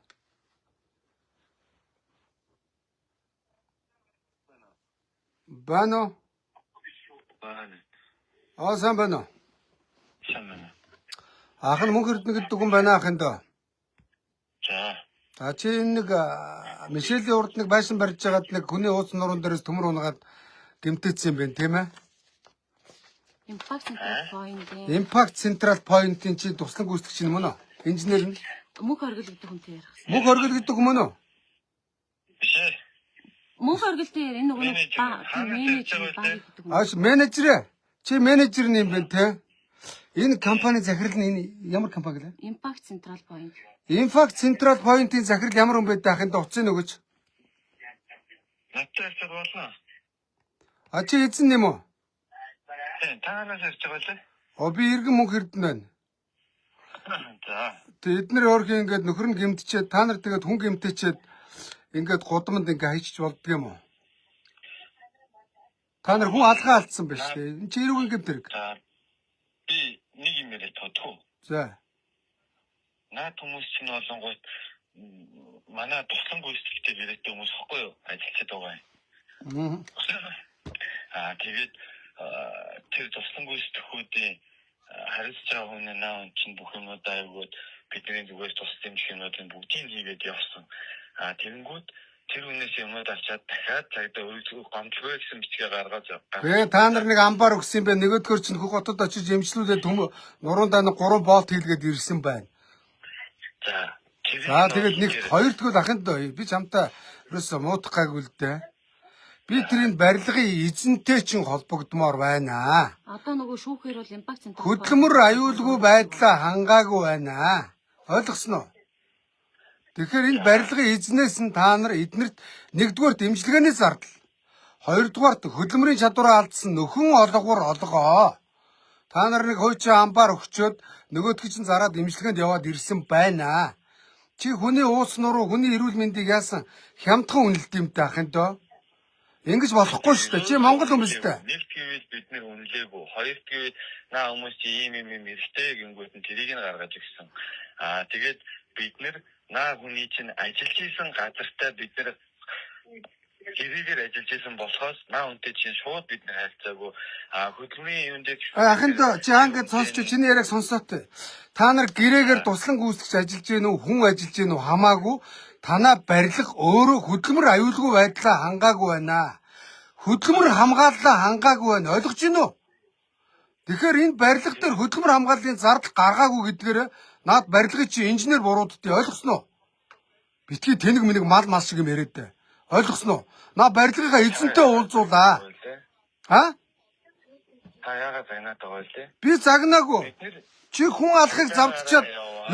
Бано. Сайн байна. Ах нь мөнх эрдэнэ гэдэг хүн байна ахын дөө. За чи нэг Мишелийн урд нэг байшин барьж байгаад нэг хүний ууц нуруунд дээрээс төмөр унгаад гэмтээсэн юм байна тийм ээ? Импакт централ поинтын чи туслан гүйцэтгэгч нь мөн үү? Инженер нь мөнх оргил гэдэг хүнтэй ярих. Мөнх оргил гэдэг хүн мөн үү? Биш ээ. Мөнх оргилтэй энэ нөгөө менежер гэдэг хүн. Менежер. Чи менежер юм байна те? Энэ компани захирал нь энэ ямар компани гэлээ? Импакт централ поинт. Импакт централ поинтын захирал ямар хүн байдаг ахын дуцсан өгөөч. Надтай хэлж болно. Чи эзэн юм уу? Таанаас ярьж байгаа лээ. Би иргэн мөнх эрдэнэ байна. За. Эднэр өөрхөн ингээд нөхөр нь гэмтчихэд та нар тэгээд хүн гэмтээчээд ингээд гудамд ингээд хайчиж болдго юм уу? Та нар хүн алгаа алдсан байна шүү дээ. Энэ чи эрүүгийн гэмтэрэг. За. Би нэг юм яриад тодох. За. Наад хүмүүс чинь болонгууд манай туслан гүйцэтгэлтэй яриадтай хүмүүс хэвгүй юу? Ажиллаж байгаа юм. Тэгээд тэр туслан гүйцэтгчдийн харилцаж байгаа хүн наа чинь бүх юмудаа айгууд бидний зүгээс тус дэмжих юмнуудыг бүгдийг хийгээд явсан. Тэгэнгүүт тэр хүнээс юмуд авчаад дахиад цагдаа үйлчлэг гомдлоо гэсэн бичгээ гаргаж авах. Та нар нэг амбар өгсөн юм байна. Нөгөөдгөр чинь хөх хотод очиж эмчлүүлээд нуруундаа нэг 3 болт хийлгээд ирсэн байна. За тэгээд нэг хоёр тэгвэл ахын доо би чамтай ерөөсөө муудах гайгүй л дээ. Би тэрийн барилгын эзэнтэй чинь холбогдмоор байна. Одоо нөгөө шүүхээр бол импакт центр Хөдөлмөр аюулгүй байдлаа хангаагүй байна. Ойлгосноо? Тэгэхээр энэ барилгын эзнээс нь та нар эднэрт нэгдүгээр дэмжлэгээнээс зардал. Хоёрдугаарт хөдөлмөрийн чадвараа алдсан нөхөн олгоор олгоо. Та нар нэг хойчоо амбаар өгчөөд нөгөөдгөө чинь зараад дэмжлэгэнд яваад ирсэн байна. Чи хүний уус нуруу, хүний эрүүл мэндийг яасан хямдхан үнэлт юмтай ахын доо. Ингэж болохгүй шүү дээ. Чи Монгол хүмүүс дээ. Нэгт гэвэл бид нэр үнэлээгүй. Хоёрт гэвэл наа хүмүүс чи ийм эрстэй гингүүт нь тэрийг нь гаргаж өгсөн. Тэгээд бид нэр наа хүний чинь ажиллаж исэн газартаа бид нэр гэрээгээр ажиллаж исэн болохоос наа үнтэй чинь шууд бид нэр харьцаагүй. Хөдөлмөрийн юм дээр ахын доо чи хангад сонсч чиний яриаг сонсоотой. Та нар гэрээгээр туслан гүйцэтгэж ажиллаж гин үү, хүн ажиллаж гин үү хамаагүй. Танаа барилга өөрөө хөдөлмөр аюулгүй байдлаа хангаагүй байна. Хөдөлмөр хамгааллаа хангаагүй байна. Ойлгож байна уу? Тэгэхээр энэ барилга дээр хөдөлмөр хамгааллын зардал гаргаагүй гэдгээр наад барилгын чи инженер буруудтай ойлгосноо? Битгий тэнэг мэнэг мал шиг юм яриад дээ. Ойлгосноо? Наа барилгынхаа эзэнтэй уулзуулаа. яагаад загнаад байгаа вэ? Би загнаагүй. Чи хүн алахыг завдчаад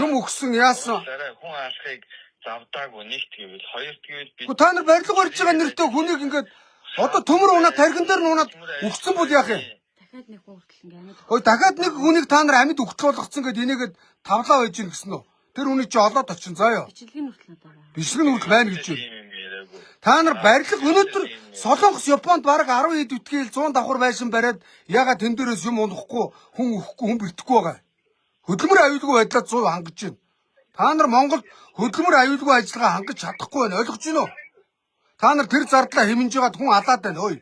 юм өгсөн яасан? Хүн алахыг завдаагүй нэгт гэвэл хоёрт гэвэл би Та нар барилга барьж байгаа нэртэй хүнийг ингээд одоо төмөр унаад тархин дээр нь унаад өгсөн бол яах юм? дахиад нэг хүн хүртэл ингээ амьд. Ой дахиад нэг хүнийг та нар амьд өгтөл болгоцсон гэд энийгээд тавлаа байж гин гэсэн үү? Тэр хүний чи олоод очин заяа. Бичлэгийн хүртэл надад байгаа. Бичлэг нь хүртэл байна гэж юу? юм яриаггүй. Та нар барилга өнөөдөр Солонгос, Японд бараг 10 хэд үтгээл 100 давхар байшин бариад ягаад тэн дээрээс юм унахгүй, хүн өгөхгүй, хүн бэртэхгүй байгаа. Хөдөлмөр аюулгүй байдлаа 100% хангаж байна. Та нар Монголд хөдөлмөр аюулгүй ажиллагаа хангаж чадахгүй байна. Ойлгож байна уу? Та нар тэр зардлаа хэмнэж байгаад хүн алаад байна ой.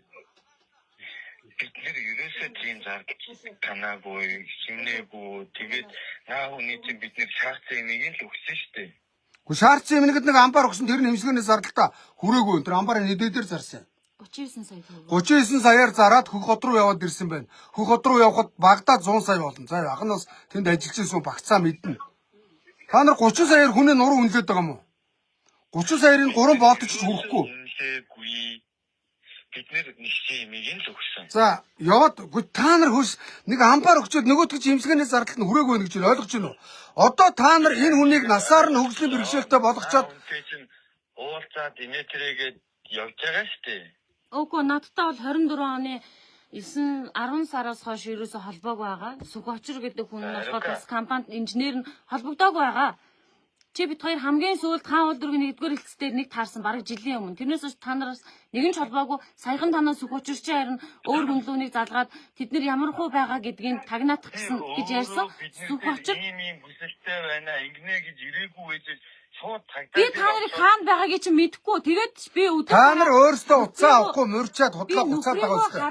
Бид нэр ерөөсөө тийм зардал танаагүй, химнээгүй. Тэгээд наа хүний чинь бид нэр шаардсан энийг л өгсөн шүү дээ. Гү шаардсан юм нэг амбар өгсөн тэр нэмсгэнээс зардалтаа хүрээгүй. Тэр амбарын нэдээр зарсан. 39 сая төгрөг. 39 саяар зараад хөх хот руу яваад ирсэн байна. Хөх хот руу явхад багадаа 100 сая болно. За ах нь бас тэнд ажиллаж ирсэн багцаа мэднэ. Та нар 30 саяар хүний нуруу үнэлээд байгаа юм уу? 30 саяарын 3 боолтч хүрэхгүй. Бид нэр нэгсэн юмыг л өгсөн. За яваад та нар хөөс нэг амбаар өгчөөд нөгөөдгөө имсгэнээс зардалт нь хүрээгүй байна гэж ойлгож байна уу? Одоо та нар энэ хүнийг насаар нь хөгжлийн бэрхшээлтэй болгочоод уулзаад Димитригээд явж байгаа шүү дээ. Үгүй надтай бол 24 оны 10 сараас хойш ерөөсө холбоогүй байгаа. Сүхочр гэдэг хүн нь болохоор бас компанид инженер нь холбогдоогүй байгаа. Чи бид хоёр хамгийн сүүлд хаан улдургийн нэгдүгээр хэлцээр нэг таарсан бараг жилийн өмнө. Тэрнээс хойш та нараас нэгэн ч холбоогүй саяхан танаас Сүхочр чи харин өөр хөндлөөнийг залгаад тэд нар ямар хуу байгаа гэдгийг тагнаадах гэсэн гэж ярьсан. Сүхочр ийм бүсэлтэй байна. Ингэнэ гэж ирээгүй байж шууд тагдаад. би та нарыг хаана байгаагийг чи мэдэхгүй. Тэгээд би өдөр та нар өөрсдөө уцаа авахгүй мөрчаад худлаа буцаад байгаа үстэй.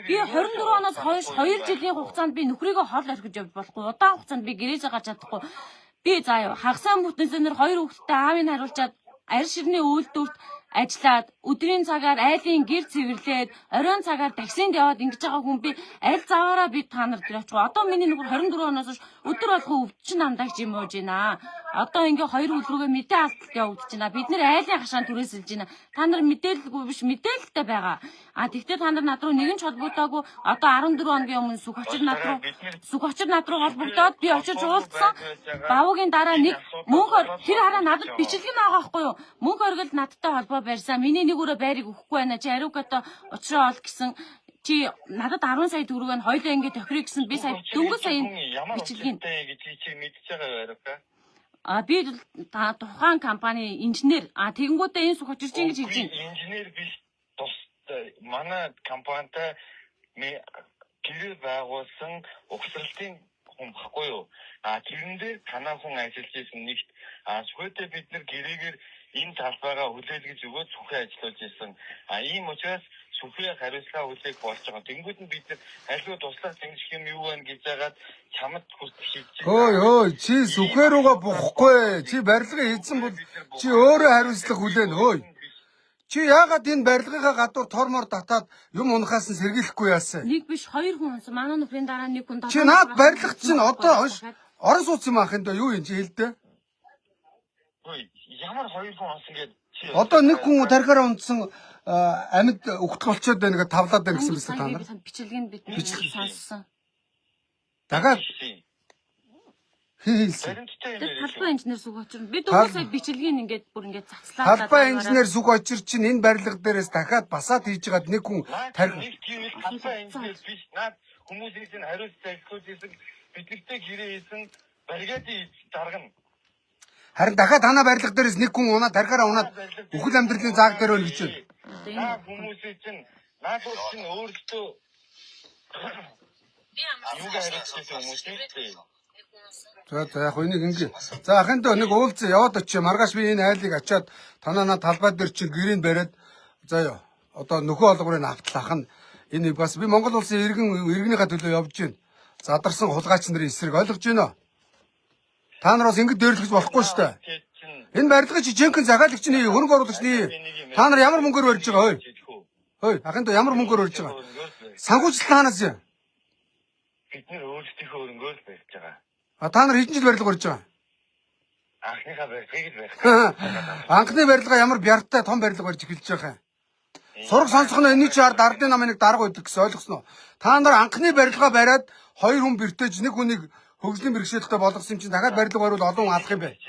Би 24 оноос хойш 2 жилийн хугацаанд би нөхрийгөө хол орхиж явж болохгүй. Удаан хугацаанд би гэрээсээ гарч чадахгүй. Би заяа хагасаа бүтэнсээр 2 хүүхэдтэй аавыг харуулчаад арь ширний үйлдвэрт ажиллаад өдрийн цагаар айлын гэр цэвэрлээд оройн цагаар таксинд яваад ингэж байгаа хүн би аль заваараа би та нар дээр очих. Одоо миний нөхөр 24 оноос хойш өдөр болгон өвчин амдагч юм ууж байна. Одоо ингээ хоёр үлрүүгээ мэдээ алдалт явагдаж байна. Бид нэр айлын хашаанд түрээсэлж байна. Та нар мэдээлэлгүй биш мэдээлэлтэй байгаа. Тэгтээ та нар над руу нэгэн ч холбогдоогүй. Одоо 14 хоногийн өмнө Сүхочр над руу холбогдоод би очиж уулзсан. Бавуугийн дараа нэг мөнхөр тэр хараа надад бичлэг нь байгаа байхгүй юу? Мөнх оргил надтай холбоо барьсан. Миний нэг өрөө байрыг өгөхгүй байна. Чи ариукато очроо ол гэсэн. Чи надад 10 сая төгрөг нь хоёлоо ингэ тохирё гэсэн би сая 4 саяын бичлэгийг гэж чи мэдчихэж байгаа ариука. Би тухайн компани инженер. Тэгэнгүүтээ энэ Сүхочр чи ингэж хэлж байна. Инженер биш тус манай компанитай гэрээ байгуулсан угсралтын хүн баггүй юу? Тэрэн дээр танаа хүн ажиллаж исэн нэгт сүхэтэ бид нар гэрээгээр энэ талбайгаа хүлээлгэж өгөөд сүхээ ажиллуулж ирсэн. Ийм учраас сүхээ хариуцлага хүлээх болж байгаа. Тэнгүүд нь бид аливаа туслах зэмжих юм юу байна гэж яагаад чамд хүртэх шийдэж Ой, чи сүхээ рүүгээ бухгүй. Чи барилга хийсэн бол чи өөрөө хариуцлага хүлээнэ. Ой. Чи яагаад энэ барилгынхаа гадуур тормоор татаад юм унахаас нь сэргийлэхгүй яасан? Нэг биш хоёр хүн унсан. Манай нөхрийн дараа нэг хүн Чи наад барилга чинь одоо орон сууц юм аах энэ юу юм чи хэлдэ? Ямар хоёр хүн онсон гээд Одоо нэг хүн тархаараа унтсан амьд өгтөл болчиход байна гэж тавлаад байна гэсэн мэт та нар. Бичлэгэнд бидний сонссон. Дахиад хийсэн. Талбай инженер сүг очирна. Бид угаасаа бичлэгийг ингээд бүр ингээд загслаа. Талбай инженер сүг очир чинь энэ барилга дээрээс дахиад басаад хийж байгаад нэг хүн тарих. нэг тийм л талбай инженер биш. Наад хүмүүсийн чинь хариуцлага илгүүлж ирсэн бидэртэй гэрээ хийсэн баригадын даргана. Харин дахиад танаа барилга дээрээс нэг хүн унаа тархаараа унаад бүхэл амьдралын зааг дээр өл гэж байна. Наа хүмүүсийн чинь наад чинь өөрсдөө юу гаргасан хүмүүс тийм. За яг энийг ингэ. За ахынтаа нэг уулзаа яваад очие. Маргааш би энэ айлыг ачаад танаа талбай дээр чинь гэрийн бариад за ёо. Одоо нөхөө олгорыг автлах нь энэ бас би Монгол улсын иргэнийхээ төлөө явж байна. Задарсан хулгайч нарын эсрэг ойлгож байна уу? Та нар бас ингэ дээрлэж болохгүй шүү дээ. Энэ барилгын чи жинхэнэ захиалагчны хөрөнгө оруулагчны та нар ямар мөнгөөр барьж байгаа ой? Ой, ахынтаа ямар мөнгөөр барьж байгаа? Санхүүжилт таанаас юм. Бид нэр өөрсдийнхөө өрөнгөөр барьж байгаа. Та нар хэдэн жил барилга барьж байгаа? Анхныхаа барилгыг л барих. Анхны барилга ямар бяртай том барилга барьж эхэлж байгаа юм. Сураг сонсох нь энэ чи ардын намын нэг дарга өгдөг гэсэн ойлгосноо. Та нар анхны барилга бариад хоёр хүн бэртэж нэг хүнийг хөгжлийн бэрхшээлтэй болгосон юм чинь дахиад барилга бариул олон алах юм бэ.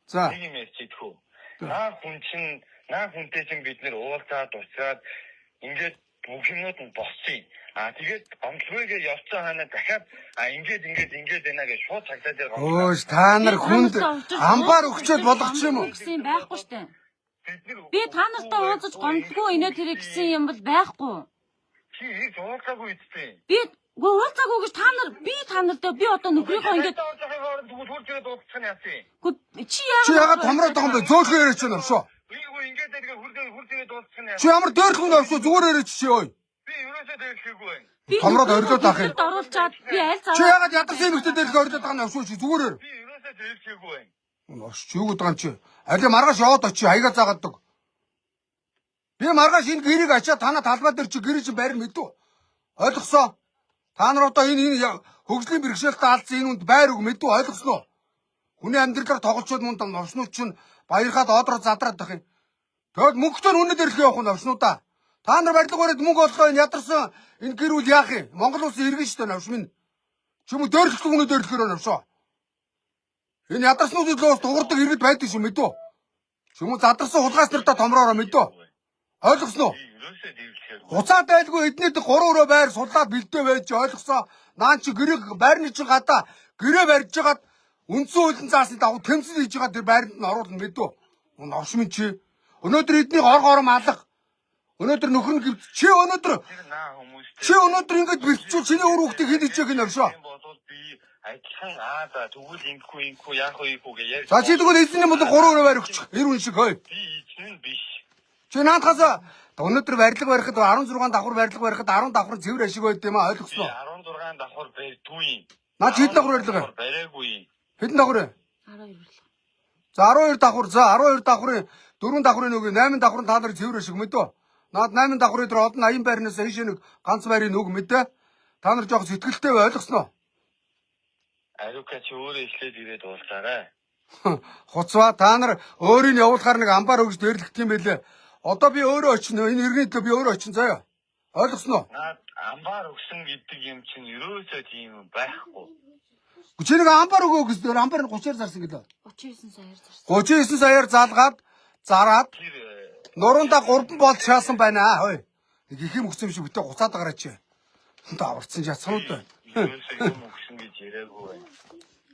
За. Нэг юм ярьчихгүй. Наа хүнтэй чинь бид нэр уулзаад уцаад ингээд бүх юмуд нь босцсон. Тэгээд гомдлгүйгээ явцсан ханаа дахиад ингээд байна гэж шууд цагтаа дээр гомдлоо. Өөш та нар хүнд амбаар өгчөөд болгоч юм уу? Гэсэн байхгүй штэ. Би та нартай уулзаж гомдлгүй инээ тэрэг гэсэн юм бол байхгүй. Чи их уулзаагүй үсттэй. Би уулзаагүй гэж та нартай би одоо нөхрийнхөө ингээд чи яагаад томроод байгаа юм бэ? Зөөлхөө яриач юм шүү. Ингээд тэгээд хүрдээ дуусах нь. Чи ямар дөөрлөх нь авшгүй зүгээр яриач чи ой. Би ерөөсөө дээрлэхгүй байна. Томроод орилоод авах юм. оруулчаад би аль Чи яагаад ядарсан эмэгтэй дээрх орилоод байгаа нь авшгүй чи зүгээр ир. Би ерөөсөө дээрлэхгүй байна. Нош чи юу гэдэг юм чи? Али маргааш яваад очи хаягаа заагадаг. Би маргааш энэ гэрийг ачаад танаа талбай дээр чи гэрээ чи барь мэдв. Ойлгосоо? Та нар одоо энэ хөгжлийн бэрхшээлтэй алдсан энэ үнд байр үг мэдв ойлгосноо? Хүний амьдралаар тоглолцоод мунд новшнууд чинь баярхаад одроо задраад байх юм. Тэгэд мөнгөтөр үнэ дээрх явах нь новшнуудаа. Та нар барилга бариад мөнгө олгоо энэ ядарсан энэ гэр бүл яах юм? Монгол улсын иргэн шүү дээ новш минь. Чи мө дөөрлөх үнэ дөөрлөхөөр новшоо. Энэ ядарснуудыг л дуурдаг иргэд байдаг шүү мэдв. Чи мө задарсан хулгайч нартаа томроороо мэдв. Ойлгосноо? Хуцаад байлгүй эднийд 3 өрөө байр судлаад бэлдээ байж ойлгосоо. Наан чи гэрээ байрны чи гадаа гэрээ барьж хагаад үндсэн хуулийн заасны дагуу тэмцэл хийж байгаа тэр байранд нь оруулна мэдв. Новш минь чи өнөөдөр эднийг оргоор алга. Өнөөдөр нөхөр нь чи өнөөдөр ингэж бэлтчүүл чиний өр хүүхдийг хэд ичээг нь авшаа. Адилхан за тэгвэл ингэхгүй яах вэ гэж ярьж. За чи тэгвэл эзний мод 3 өрөө байр өгч 90 шиг хой. Би эзэн биш. Чи наадхаас өнөөдөр барилга барихад 16 давхар барилга барихад 10 давхар цэвэр ашиг байд юм а ойлгосноо. 16 давхар барьдгүй. Наад хэд давхар барилга? Бариагүй. Хэдэн давхар вэ? 12 барилга. За 12 давхар. За 12 давхрын 4 давхрын нөгөө 8 давхрын та нар цэвэр ашиг мэдв. Наад 8 давхрын дээр олон 80 байрнаас ийш нэг ганц байрын үг мэдээ. Та нар жоох сэтгэлтэй бай ойлгосноо. Арука чи өөрөө ишлээд ирээд уулзаарай. Хуцва та нар өөрийг явуулахаар нэг амбаар өгж дэрлэгт юм байлээ. Одоо би өөрөө очино. Энэ иргэний төлөө би өөрөө очино заяа. Ойлгосноо? Наад амбаар өгсөн гэдэг юм чинь ерөөсөө тийм байхгүй. Чи нэг амбаар өгөө гэж дөр амбаар нь 30-аар зарсан гэлээ. 39 саяар зарсан. 39 саяар залгаад зараад нуруундаа 3 бол шаасан байна хой. Нэг их юм өгсөн шиг битээ хуцаад гараач. Хонтоо аварцсан жацханууд байна. Ерөөсөө юм өгсөн гэж яриаггүй байна.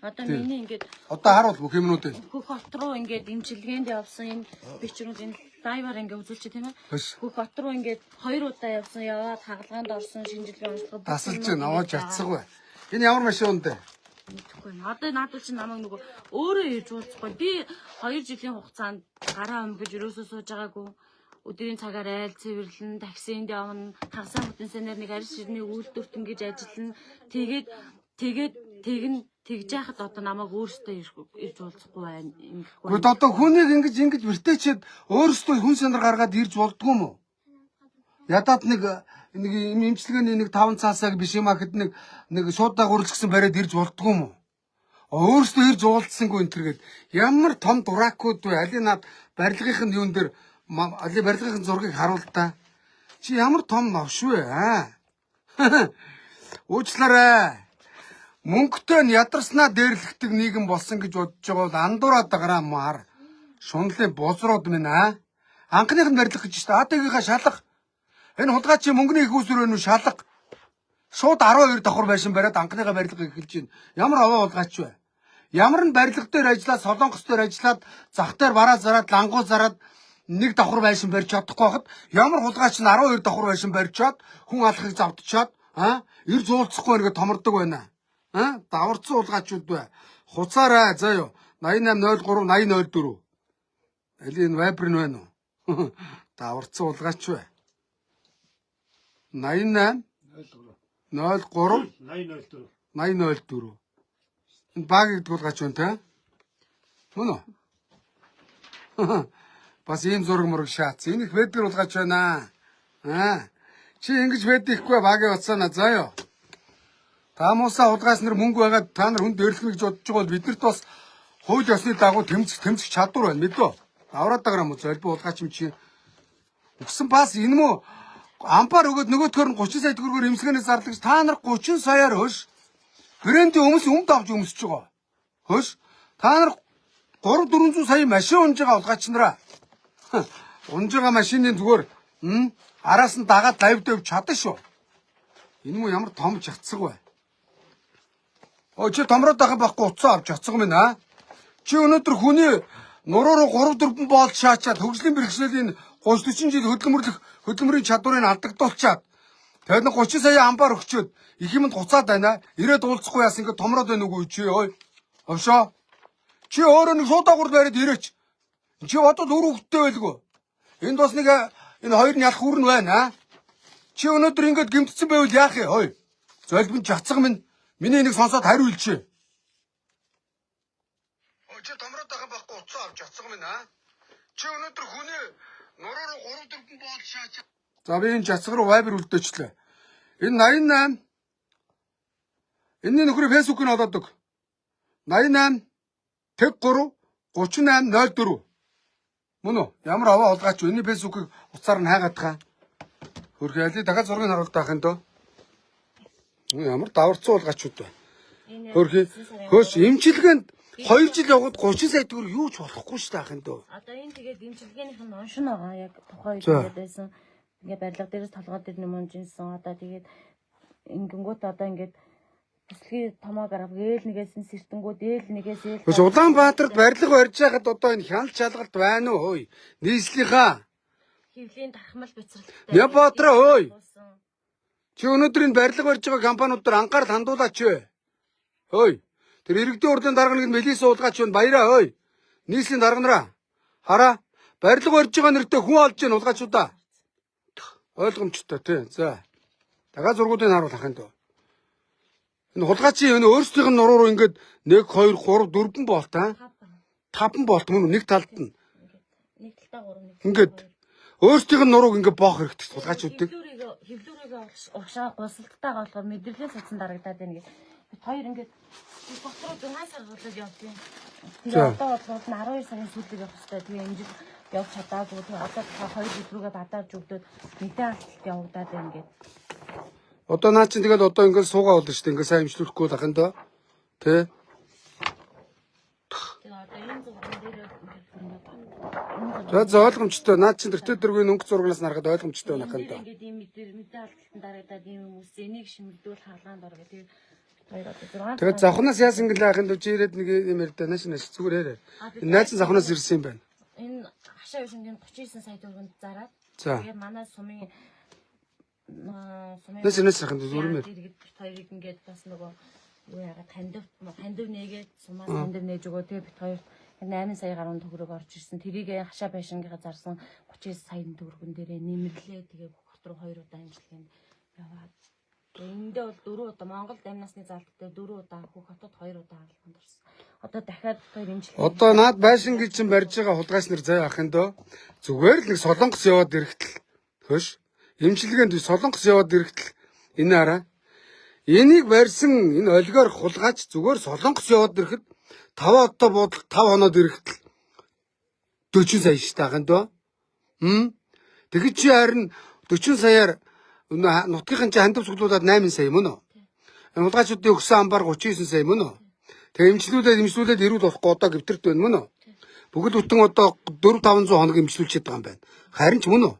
Одоо миний ингээд Одоо харуул бүх юмнуудыг. Хөх хот руу ингээд имчилгээнд явсан энэ бичрүүд энэ дайвар ингээд үзүүлчих тийм ээ. Хөх хот руу ингээд 2 удаа явсан яваад хагалгаанд орсон шинжилгээ онцлог. Тасалж наваач ятсаг бай. Энэ ямар машин вэ? Мэдхгүй. байхгүй. Одоо надад чинь намайг нөгөө өөрөө ирж уулзахгүй. Би 2 жилийн хугацаанд гараа өмгөж өрөөсөө сууж байгаагүй. Өдрийн цагаар айл цэвэрлэн, таксинд явна, хагасаа бүтэнсээр нэг арьс ширний үйлдвэрт ингэж ажиллана. Тэгээд тэгж яхад одоо намайг өөртөө ирж уулзахгүй байна. Ингэхгүй. Гэхдээ одоо хүнийг ингэж бэртээчээд өөрөөсөө хүн санаар гаргаад ирж болдгоо юм уу? Ядаад нэг имчилгээний 5 цаасаа биш юм ахэд нэг шуудаа гүрлжсэн бариад ирж болдгоо юм уу? Өөрөөсөө ирж уулзсангүй энэ төргээд ямар том дуракууд вэ? Али над барилгын юун дээр али барилгын зургийг харуул та. Чи ямар том новш вэ? Уучлаарай. Мөнгөтэй нь ядарснаа дээрлэгдэг нийгэм болсон гэж бодож байгаа бол андуураад байгаа маар. Шунлын бузрууд минь анхных нь барилга гэж шүү дээ. АТГ-ийнхаа шалга. Энэ хулгайчийн мөнгөний их усүр өнөө шалга. Шууд 12 давхар байшин бариад анхныхаа барилгыг эхэлж байна. Ямар овоо хулгайч вэ? Ямар нь барилга дээр ажиллаад, солонгос дээр ажиллаад, зах дээр бараа зараад, лангуу зараад нэг давхар байшин барьж чадахгүй хахад ямар хулгайч нь 12 давхар байшин барьчаад хүн алхахыг завдчаад ирж уулзахгүй нэгэ томордог байна. Даварцсан хулгайчуд бай. Хуцаарай заяа. 8803 8004. Эли энэ вайбер нь байна уу? Даварцсан хулгайч бай. 88 03 8004. Энэ баг гэдэг хулгайч байна те. Мөн үү? Бас ийм зураг мураг шаац. Энэ их бэдгэр хулгайч байна. Чи ингэж бэдэхгүй багийн уцаана заяа. Таамуусаа хулгайч нар мөнгө байгаад та нар хүн дэрлэх гэж бодож байгаа бол биднэрт бас хууль ёсны дагуу тэмцэх чадвар байна мэдөө. Авраад байгаа юм уу золбоо хулгайч юм чи. Өгсөн бас энэ мө ампаар өгөөд нөгөөдгөр нь 30 сая төгрөгөөр эмсгэнээс зарлагч та нар 30 саяар хөш. Брендийн өмд авч өмсөж байгаа. Хөш. Та нар 300-400 сая машин унж байгаа хулгайч нараа. Унж байгаа машины зүгээр араас нь дагаад лавьд чадна шүү. Энэ мө ямар том чацсаг вэ? Чи томроод байгаа байхгүй уцаа авч чацсаг минь Чи өнөөдөр хүний нуруу 3-4 боол шаачаад хөгжлийн бэрхшээлийн 30-40 жил хөдөлмөрийн чадварыг алдагдуулчаад тэгээд 30 сая амбаар өгчөөд их юмд хуцаад байна. Ирээд уулзахгүй яас ингэ томроод байна үгүй чи ой. Овшоо. Чи өөрөө нэг шууд агур бариад ирээч. Чи бодод өр хөвгтэй байлгүй. Энд бас нэг энэ хоёр нь ялах үрн байна Чи өнөөдөр ингэж гимтсэн байвал яах вэ? Хой. Золбин чацсан минь миний нэг сонсоод хариулчээ. Чи томроод байгаа байхгүй уцаа авч чацсан минь Чи өнөөдөр хүний нуруу 3-4 боол шаач. За би энэ чацсан руу вайбер үлдээчлээ. Энэ 88 энэний нөхрөө фэйсбүүкийг нь олоод өг. 88 тэг3 3804. Мөн үү? Ямар аваа олгаач энэний фэйсбүүкийг уцаар нь хайгаад таа. Хөрхий али дахиад зургийг харуулт байх юм дөө. Ямар даварцсан уулгачуд бай. Хөрхий. Хөөс эмчилгээнд 2 жил яваад 30 сая төгрөг юу ч болохгүй шүү дээ ахын дөө. Одоо энэ тэгээд эмчилгээнийх нь оншин байгаа яг тухайн үед тэгээд байсан. Ингээ барилга дээрээс толгой дээр нэмонжинсэн. Одоо тэгээд ингэнгүүт одоо ингээд бүслэгийн томоо гарав. Гээл нэгээс нь сэртэнгүү дээл нэгээс ээл. Хөөс Улаанбаатарт барилга барьж байхад одоо энэ хяналт шалгалт байна уу хөөе. Нийслэлийнхаа хөвлийн тархамал бицрэлттэй. Нябаатра ой. Чи өнөөдөр энэ барилга барьж байгаа компаниуд дээр анхаарал хандуулаач вэ? Ой. Тэр иргэдийн урдын дарга нэг мэлис уулгаач байна баяраа ой. Нийслэлийн дарга нараа. Хараа. Барилга барьж байгаа нэртэй хүн олж гин уулгаачудаа. Ойлгомжтой тий. За. Дахиад зургуудыг харуул ахын дөө. Энэ хулгайчийн энэ өөрсдийнх нь нуруу руу ингээд 1 2 3 4 болт 5 болт мөн нэг талд нь. Нэг талдаа 3 ингээд өөрсдийнх нь нурууг ингээд боох хэрэгтэй хулгайчуудыг. Хевлүүрийг угшаа гусалтайгаа болохоор мэдрэлийн цацсан дарагдаад байна гэж. Бид хоёр ингээд дотроо 6 сар болоод явдیں۔ Тэгээ одоо бол 12 сарын сүүлд явах хэрэгтэй. Тэгээ энэ жил явж чадаагүй. Тэгээ одоо 2 жил рүүгээ бадааж өгдөөд нэгэн алт явагдаад байна гэдэг. Одоо наа чинь тэгэл одоо ингээд суугаа болно шүү дээ. Ингээд сайн имжлүүлэхгүй л ахын доо. Тэ. Тэгээ одоо энэ зурган дээр за ойлгомжтой. Наа чинь тэртээ дөрвийн өнгө зурглаас нарахад ойлгомжтой байна ахын доо. Ингээд ийм мэдээ алдалтанд дарагдаад ийм хүмүүс энийг шимэгдүүл хаалгаанд ор гэдэг. Тэгээд завхнаас яасан гэлээ ахын доо чи ирээд нэг юм ярьдаа нааш зүгээр яриа. Энэ найз завхнаас ирсэн юм байна. Энэ хашаа шингийн 39 сая төгрөнд зараад. Тэгээд манай сумын Нэс ахын зүгээр мэр. Хоёрыг ингээд бас нөгөө юу яагаад хандив нээгээд сумаас хандив нээж өгөө тэгээ бит хоёр 8 сая гаруй төгрөг орж ирсэн. Тэрийг хашаа байшингийнхаа зарсан 39 саяны төгрөгөн дээрээ нэмэрлээ. Тэгээ хот руу 2 удаа амжилтанд яваад. Тэгээ эндээ бол 4 удаа Монголд амь насны залтад 4 удаа хөх хотод 2 удаа хаалганд орсон. Одоо дахиад 2 имжлэг. Одоо наад байшингийн чинь барьж байгаа хулгайч нар заяа ахын дөө. Зүгээр л нэг солонгос яваад ирэхтэл хөш. Имчилгээнд солонгос яваад ирэхтэл энэ хараа. Энийг барьсан энэ олигоор хулгайч зүгээр солонгос яваад ирэхэд 5 одоо буудал 5 хоноод ирэхтэл 40 сая шүү дээ ахын дөө. Тэгэхэд чи харин 40 саяар нутгийнхын чи хандив цуглуулад 8 сая мөн үү? Хулгайчуудын өгсөн амбар 39 сая мөн үү? Тэгээ имчилүүлээд ирүүл болохгүй одоо гэвтэрт байна мөн үү? Бүгд бүтэн одоо 400-500 хоног имчилүүлчихэд байгаа юм байна. Харин ч мөн үү?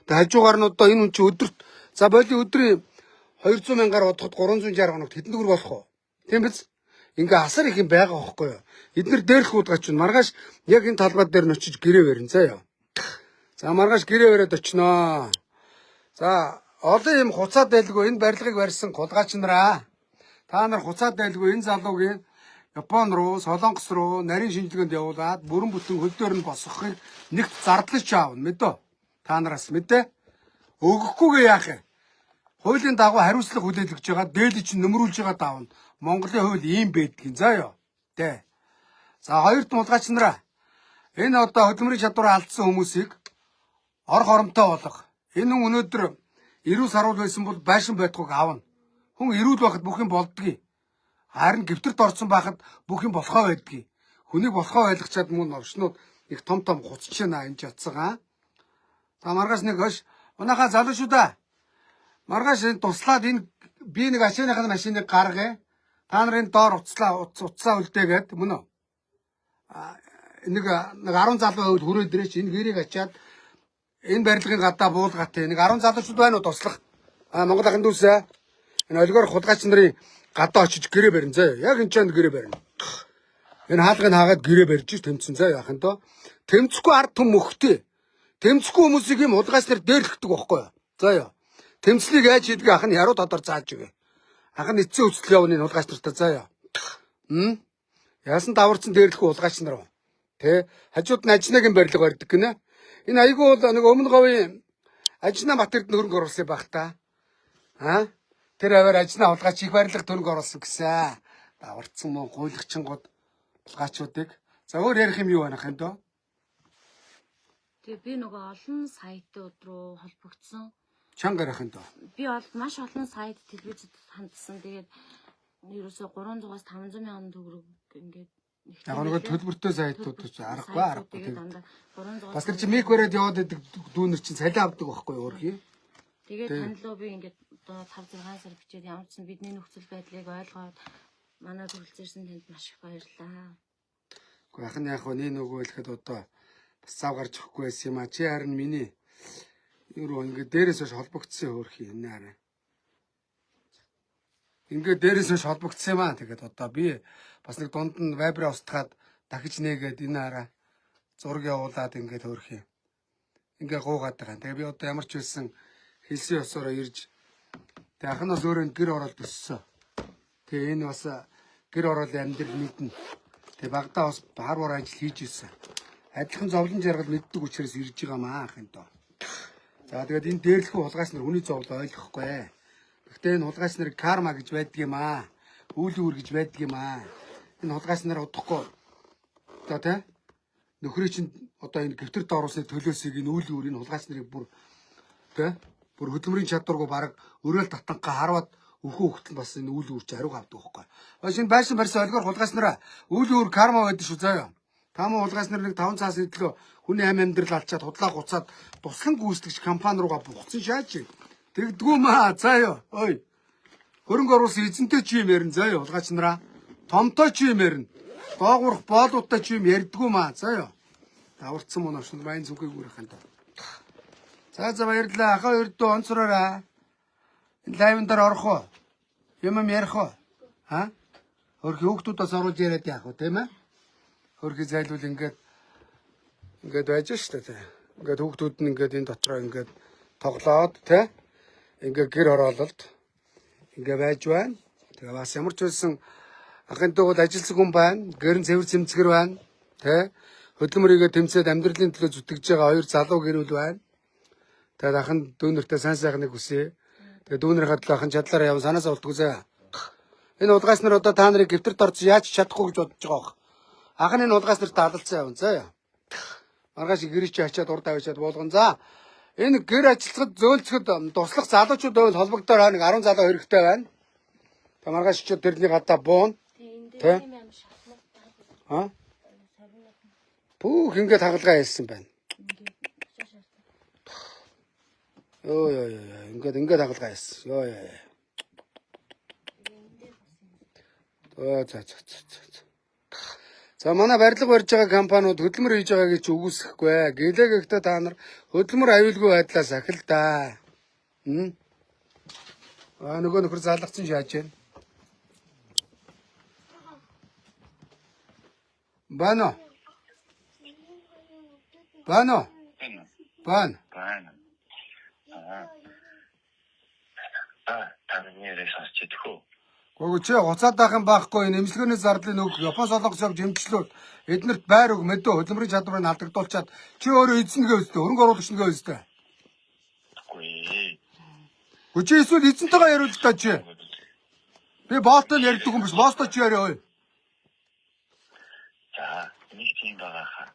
Тэгээ хажуугаар нь одоо энэ хүн чи өдөрт за боли өдрийн 200 мянгаар бодоход 360 хоногт хэдэн төгрөг болох вэ? Тийм биз? Ингээ асар их юм байгаа байхгүй юу? Эдгээр дээрлэх удаач нь маргааш яг энэ талбай дээр нь очиж гэрээ барина заяа. За маргааш гэрээ бариад очиноо. За олон юм хуцаа дайлгүй энэ барилгыг барьсан хулгайч нараа. Та нар хуцаа дайлгүй энэ залуугийн Япон руу, Солонгос руу нарийн шинжилгээнд явуулаад бүрэн бүтэн хөл дээр нь босгохыг нэгт зардлаж аавна мэдөө. Та нараас мэдээ. Өгөхгүйгээ яах юм? Хуулийн дагуу хариуцлага хүлээлгэж байгаа, дээлийг чинь нөмрүүлж байгаа даавна. Монголын хууль ийм байдгийн заа ёо. Тэ. За хоёрт хулгайч нараа. Энэ одоо хөдөлмөрийн чадвараа алдсан хүмүүсийг ор хоромтой болгох. Энэ хүн өнөөдөр эрүүл саруул байсан бол байшин байдгүйг аавна. Хүн эрүүл байхад бүх юм болдгийг. Харин гэвтэрт орсон байхад бүх юм болохоо байдгийг. Хүнийг болохоо ойлгочаад мөн оршнууд их том хуцч байна энэ чадсагаа. За маргааш нэг хош унахаа залуу шүү да. Маргааш энэ туслаад энэ би нэг ашааныхаа машиныг гаргая. Та нарын доор уцлаа үлдээгээд мөн үү? Нэг 10 залуу хүрээд ирээч энэ гэрийг ачаад энэ барилгын гадаа буулгатай нэг 10 залуучууд байна уу туслах. Монгол ахын дүүсээ энэ олигоор хулгайч нарын гадаа очиж гэрээ барина заа. Яг энэ ч гэрээ барина. Энэ хаалгыг хаагаад гэрээ барьж тэмцэн заа яхан тоо. Тэмцэхгүй ард том мөхтэй. Тэмцэхгүй хүмүүсийг юм хулгайч нар дээрлэхдэг байхгүй юу? За яа. Тэмцлийг яаж хийдэг ах нь яруу тодор зааж өгье. Ах нь эцсийн үстэл явны хулгайч нартай заа яа. Яасан даварцсан дээрлэхгүй хулгайч нар уу? Тэ хажууд нь ажнагийн барилга барьдаг гинэ. Энэ айгүй бол нэг өмнө говийн ажнаа Батэрд хөрөнгө оруулсан байх та. Тэр аваар ажнаа хулгайч их барилга хөрөнгө оруулсан гэсэн. Даварцсан мөн гуйлагчингууд хулгайчуудыг. За өөр ярих юм юу байна хэ дөө? Тэгээ би нөгөө олон сайтууд руу холбогдсон. Чанга ярих юм дөө. Би бол маш олон сайт телевизэд хандсан. Тэгээд ерөөсөө 300-аас 500 мянган төгрөг ингээд яг нэг төлбөртэй сайтууд ч аргагүй. Тэгээд дандаа 300. Бас тэр чи мик бариад яваад идэг дүүнер чинь цалин авдаг байхгүй өөрхий. Тэгээд танилуу би ингээд одоо 5-6 сар бичээд ямар ч бидний нөхцөл байдлыг ойлгоод манай төрөлцөрсөн танд маш их баярлалаа. Гэхдээ ах нь яг нэг нөгөө хэлэхэд одоо бас цав гарч өгөхгүй байсан юм а. Чи харин миний юу ингээд дээрээс хойш холбогдсон өөрхий энэ хараа. Ингээд дээрээс хойш холбогдсон юм а. Тэгээд одоо би бас нэг дунд нь вайбраа устгаад дахиж нээгээд энэ хараа зураг явуулаад ингээд өөрхий. Ингээ гуугаад байгаа. Тэгээ би одоо ямар ч байсан хэлсэн ёсороо ирж тэг ах нь бас өөрөө гэр ороод өссөн. Тэгээ энэ бас гэр ороод амьдрал мэднэ. Тэгээ багтаа бас хар ажил хийж ирсэн. Адилхан зовлон жаргал мэддэг учраас ирж байгаа маа ахын доо. За тэгээд энэ дээрлэхүү хулгайч нар хүний зовлон ойлгохгүй. Гэхдээ энэ хулгайч нарыг карма гэж байдаг юм аа. Үйл үүр гэж байдаг юм аа. Энэ хулгайч нар удахгүй. Одоо тэ нөхрий чинь одоо энэ гэвтэрт оруулсны төлөөсийг энэ үйл үүрийн хулгайч нарыг бүр тэ бүр хөдөлмөрийн чадваргүй бараг өрөөл татангаа харваад өхөө хөлтөл бас энэ үйл үүр чи хариуг авдаг байхгүй. Шинэ байшин барьсан олигоор хулгайч нараа үйл үүр карма байдаг шүү заяа. Таамаа хулгайч нар нэг 5 цаас идлөө хүний амь амьдрал алчаад худлаа гуцаад туслан гүйцэтгэгч компани руугаа буцсан шаач. Тэгдгүү маа заяа. Ой. Хөрөнгө оруулсан эзэнтэй чи юм ярина заяа хулгайч нараа. Томтой чи юм ярина. Доогуурх боолуудтай чи юм ярьдгүү маа заяа. Даварцсан мөн оршин майн зүгийг үрэх энэ. За баярлалаа. Ахаа өрдөө онцороо. Энэ лайвн дээр орох уу? Юм ярих уу? Хөрхи хүүхдүүдээс оруулж яриад яах вэ, тийм ээ? Хөрхи зайлуул ингээд байж штэ тий. Ингээд хүүхдүүд нь ингээд энэ дотроо ингээд тоглоод тий. Ингээд гэр хороололт ингээд байж байна. Тэгээ бас ямар ч байсан ахын дуугад ажилласан хүн байна. Гэрэн цэвэр цэмцгэр байна. Тэ? Хөдөлмөрийгөө тэмцээд амьдралын төлөө зүтгэж байгаа хоёр залуу гэрүүл байна. Тэгээд ахын дүүнэртээ сайн сайхныг хүсье. Тэгээд дүүнэрийнхээ төлөө ахын чадлаараа явсан санаасаа болтгоозаа. Энэ улгаас нар одоо та нарыг гэвтэрт орж яаж чадахгүй гэж бодож байгаа юм. Ахын энэ улгаас нарт алдалцсан явна заа. Маргааш гэрээ чи ачаад урд авчаад болгон. За энэ гэр ажилтгад зөөлцөхөд туслах залуучууд байвал холбогдоор нэг 10 залуу хэрэгтэй байна. Та маргааш чи тэрний гадаа буун. Тэ? Аа? Бүх ингээд хагалгаа хэлсэн байна. Йоо ингээд хагалгаа хэлсэн. Йоо. За. За манай барилга барьж байгаа компаниуд хөдөлмөр хийж байгааг чи үгүйсэхгүй. Гэлээ гэхдээ та нар хөдөлмөр аюулгүй байдлаас ахил да. Нөгөө нөхөр залгацсан шааж байна. Бано. Тарнирээс сонсчихдгөө. Гоо чи уцаад байх юм байхгүй энэ эмчилгээний зардлын үг Япон солонгос явж эмчлүүд эднэрт байр өг мэдөө хөдөлмөрийн чадварыг алдагдуулчаад чи өөрөө эзэнгээ өстэй хөрөнгө оруулагч нэгэ өстэй. Үгүй. Чи эсвэл эзэнтэйгээ яриулж та чи. Би боолтой ярьдаг юм биш боостой чи яриа ой. За нэг тийм байгаа хаа.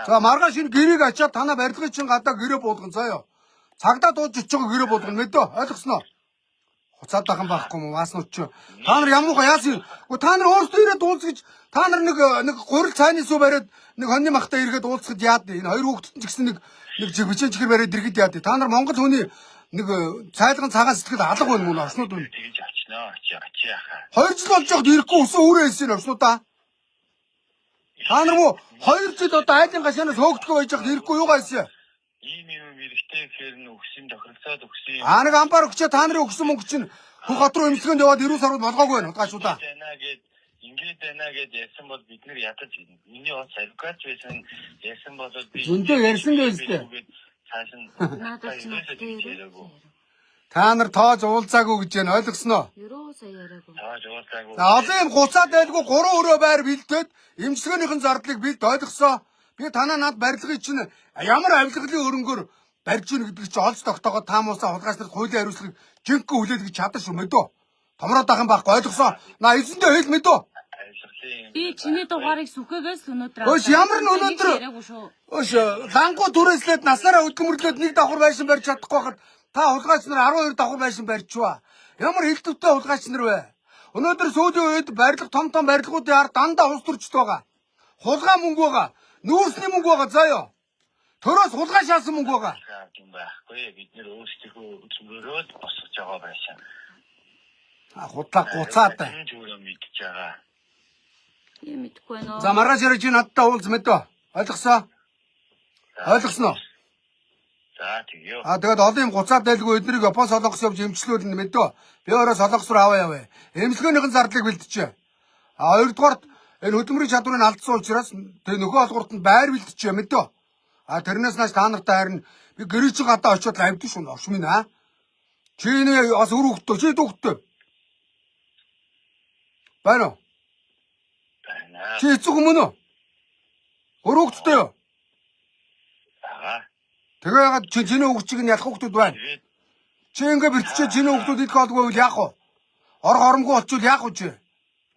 За маргааш энэ гэрийг ачаад танаа барилгын чин гадаа гэрээ буулган заяа. Цагдаа дууж ичж байгаа гэрээ буулган мэдөө ойлгосноо. Хуцаад байгаа юм байхгүй юм ааснууд ч. Та нар ямууга яасан. Уу та нар өөрсдөө ирээд уулзгаж та нар нэг гурил цайны сүү бариад нэг хоньны махтаа иргээд уулзгаж яад. Энэ хоёр хүүхэдтэй ч гэсэн нэг бичэн чихэр бариад иргэд яад. Та нар Монгол хүний нэг цайлган цагаан сэтгэл алга байна мөн орснууд байна. Тэгж очноо очи яхаа. 2 жил болж байгаад ирэхгүй өсөө өөрөө хэлсэн орснуудаа. Та нар муу 2 жил одоо айлын гашаанаас хөөгдгөө байж байгаад ирэхгүй юугаа хэлсэн. Ийм мэрэгтэй гэхээр нь өгсөн тохиролцоод өгсөн. Нэг амбар өгчөө та нарын өгсөн мөнгө чинь бүх хот руу эмчилгээнд яваад 90 сард болгоогүй байна удгаашуудаа. Ингээд байна гэд ярьсан бол бид нэр ядаж ирнэ. Миний бас адвокат байсан ярьсан бол би зөндөө ярьсан гэвстэй. Цааш нь Надад ч яриаггүй. Та нар тоож уулзаагүй гэж байна ойлгосноо. Ерөө сая яриаггүй. Тааж уулзаагүй. За олон юм гуцаад байлгүй 3 өрөө байр бэлдээд эмчилгээнийхэн зардлыг бид ойлгосоо. Би танаа над барилгыг чинь ямар авилгалын өрөнгөөр барьж ийн гэдэг чинь олж тогтоогоо таамуусаа хулгайч нарт хуулийн хариуцлагыг жинхэнэ хүлээлгэж чадах шүү мэдөө. Томроод ах юм байхгүй ойлгосоо. На эзэндээ хэл мэдөө. Би чиний дугаарыг сүхэгээс өнөөдөр Өөш ямар нь өнөөдөр өөш лангуу түрээслээд насаараа хөдөлмөрлөөд нэг давхар байшин барьж чадахгүй хахад та хулгайч нар 12 давхар байшин барьчваа. Ямар хэлтвтэй хулгайч нар вэ? Өнөөдөр сүүлийн үед барилга том барилгуудын ард дандаа ус төрчдөг байгаа. Хулгай мөнгө байгаа. Нүүрсний мөнгө байгаа заяа. Төрөөс хулгай шаасан мөнгө байгаа. Тийм байхгүй. Бид нэр өөрсдөө хөдөлмөрөөд босгож байгаа байшаа. Худлаа гуцаад. Зүгээр мэдж байгаа. юм идэхгүй байна. За маргааш яриж надтай уулз мэдөө. Ойлгосоо. Ойлгосноо. За тэгё. Тэгээд олон юм гуцаад байлгүй эднийг Япон солонгос явж эмчлүүлнэ мэдөө. Би өөрөө солонгос руу аваа яваа. Эмчилгээнийхэн зардлыг бэлтжээ. Хоёрдугаарт энэ хөдөлмөрийн чадварыг алдсан учраас тэгээ нөхөө олгуурт нь байр бэлтжээ мэдөө. Тэрнээс нааш та нартай харин би гэрээч гадаа очиод авдсан шүү орш минь аа. Чи энэ бас өр хөвгтөө чи дөхтөө. Байна уу? Байна. Чи эцэг өмнө үү? Өр хөвгтөө юу? Аа. Тэгээ ягаад чиний хөвгчийг нь ялах хөвгтүүд байна. Чи ингээ бэртчээ чиний хөвгтүүд идэх болгүй бол яах вэ? Ор хоромгүй болчвол яах вэ чи?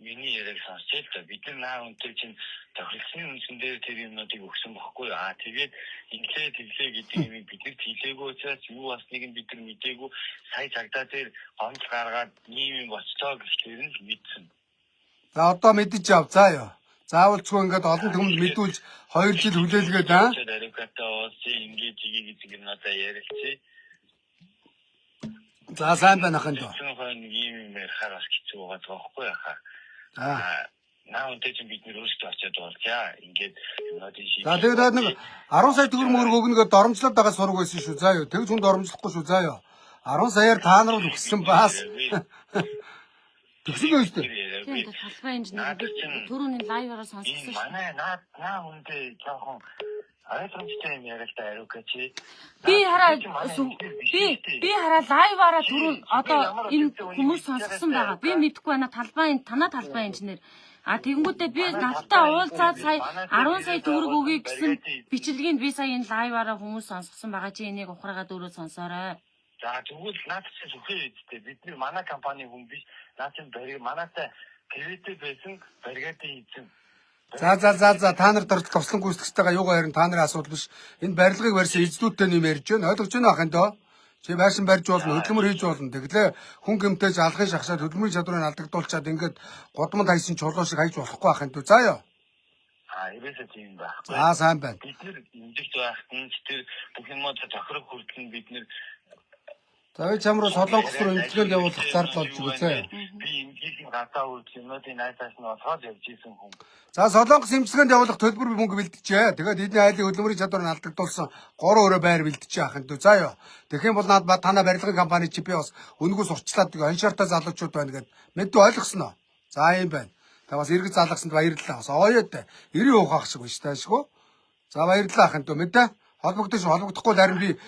Миний яриаг сонсчээ л да. Бид нар өнтэй чинь тохиролцооны үндсэн дээр тэр юмнуудыг өгсөн бохгүй. Тэгээд инглээ гэдэг юм бид нар хэлээгүй учраас юу басныг нь бид нар мэдээгүй. Сая цагдаа дээр гомдол гаргаад ийм юм болцоо гэхлээр нь мэдсэн. За одоо мэдэж ав. За ёо. Заавалчгүй ингээд олон түмэнд мэдүүлж 2 жил хүлээлгээд аа. Даригатаа уусан ингээд гэдэг юм надаа ярилцээ. За сайн байна ахын доо. Цэцэн ийм юм ярихаар бас хэцүү байгаа байхгүй яхаа. Наа өнтэй чинь бид нэр өөрсдөө очиад уулзъя. Ингээд юмнуудын шиг. За тэгээд нэг 10 сая төгрөг мөрөг өгнөгөө доромжлоод байгаа сураг байсан шүү. За ёо. Тэгж хүн доромжлохгүй шүү. За ёо. 10 саяар та нар л өгсөн баас. Тэгсэн байж тээ. Тийм талбай инженер би түрүүний лайваараа сонссон шүү. Манай наа үнтэй жоохон ойлгомжтой юм яриад ариука чи. Би хараа лайваараа түрүүн одоо энэ хүмүүс сонсгосон байгаа. Би мэдэхгүй байна. Танаа талбай инженер. Тэгэнгүүтээ би надтай уулзаад сая 10 сая төгрөг өгье гэсэн бичлэгийг би сая энэ лайваараа хүмүүс сонсгосон байгаа. Чи энийг ухраагаад өөрөө сонсоорой. За тэгвэл наад чи зөвхөн үстэй. Бидний манай компани хүн биш. Наад чи манайтай кредит байсан баригатын эзэн. За та нар дөрөлт туслан гүйцэтгэжтэйгээ юугаар харин та нарын асуудал биш. Энэ барилгыг барьсан эзлүүдтэй юм ярьж байна. Ойлгож байна ахын доо. Чи байшин барьж болно, хөдөлмөр хийж болно. Тэглээ хүн гэмтэж алхын шахшаад хөдөлмөрийн чадварыг алдагдуулчаад ингээд годмод хайсан чулуу шиг хайж болохгүй ахын доо. За ёо. Ерөөсөө тийм байхгүй. Сайн байна. Бид нэр имжигт байх хүн тэр бүх юмаа тохирох хүртэл бид нэр За чамруу солонгос руу имчилгээнд явуулах зардал болж байгаа. Би имжигт гадаа үрдэх юмнуудын найзаас нь олоод явж исэн хүн. За солонгос имчилгээнд явуулах төлбөр мөнгө бэлтжээ. Тэгээд эдний айлын хөдөлмөрийн чадвар нь алдагдуулсан 3 өрөө байр бэлтжээ ахын дөө. За ёо. Тэгэх юм бол наад танаа барилгын компани чи би бас үнгүүс урчлаад аншаартай залуучууд байна гэд мэдээ ойлгосноо. За юм байна. Та бас эргэж залгасанд баярлалаа. Бас оёд 90 ухаах шиг байна таашгүй. За баярлалаа ахын дөө мэдээ. Холбогдож холбогдохгүй дарин би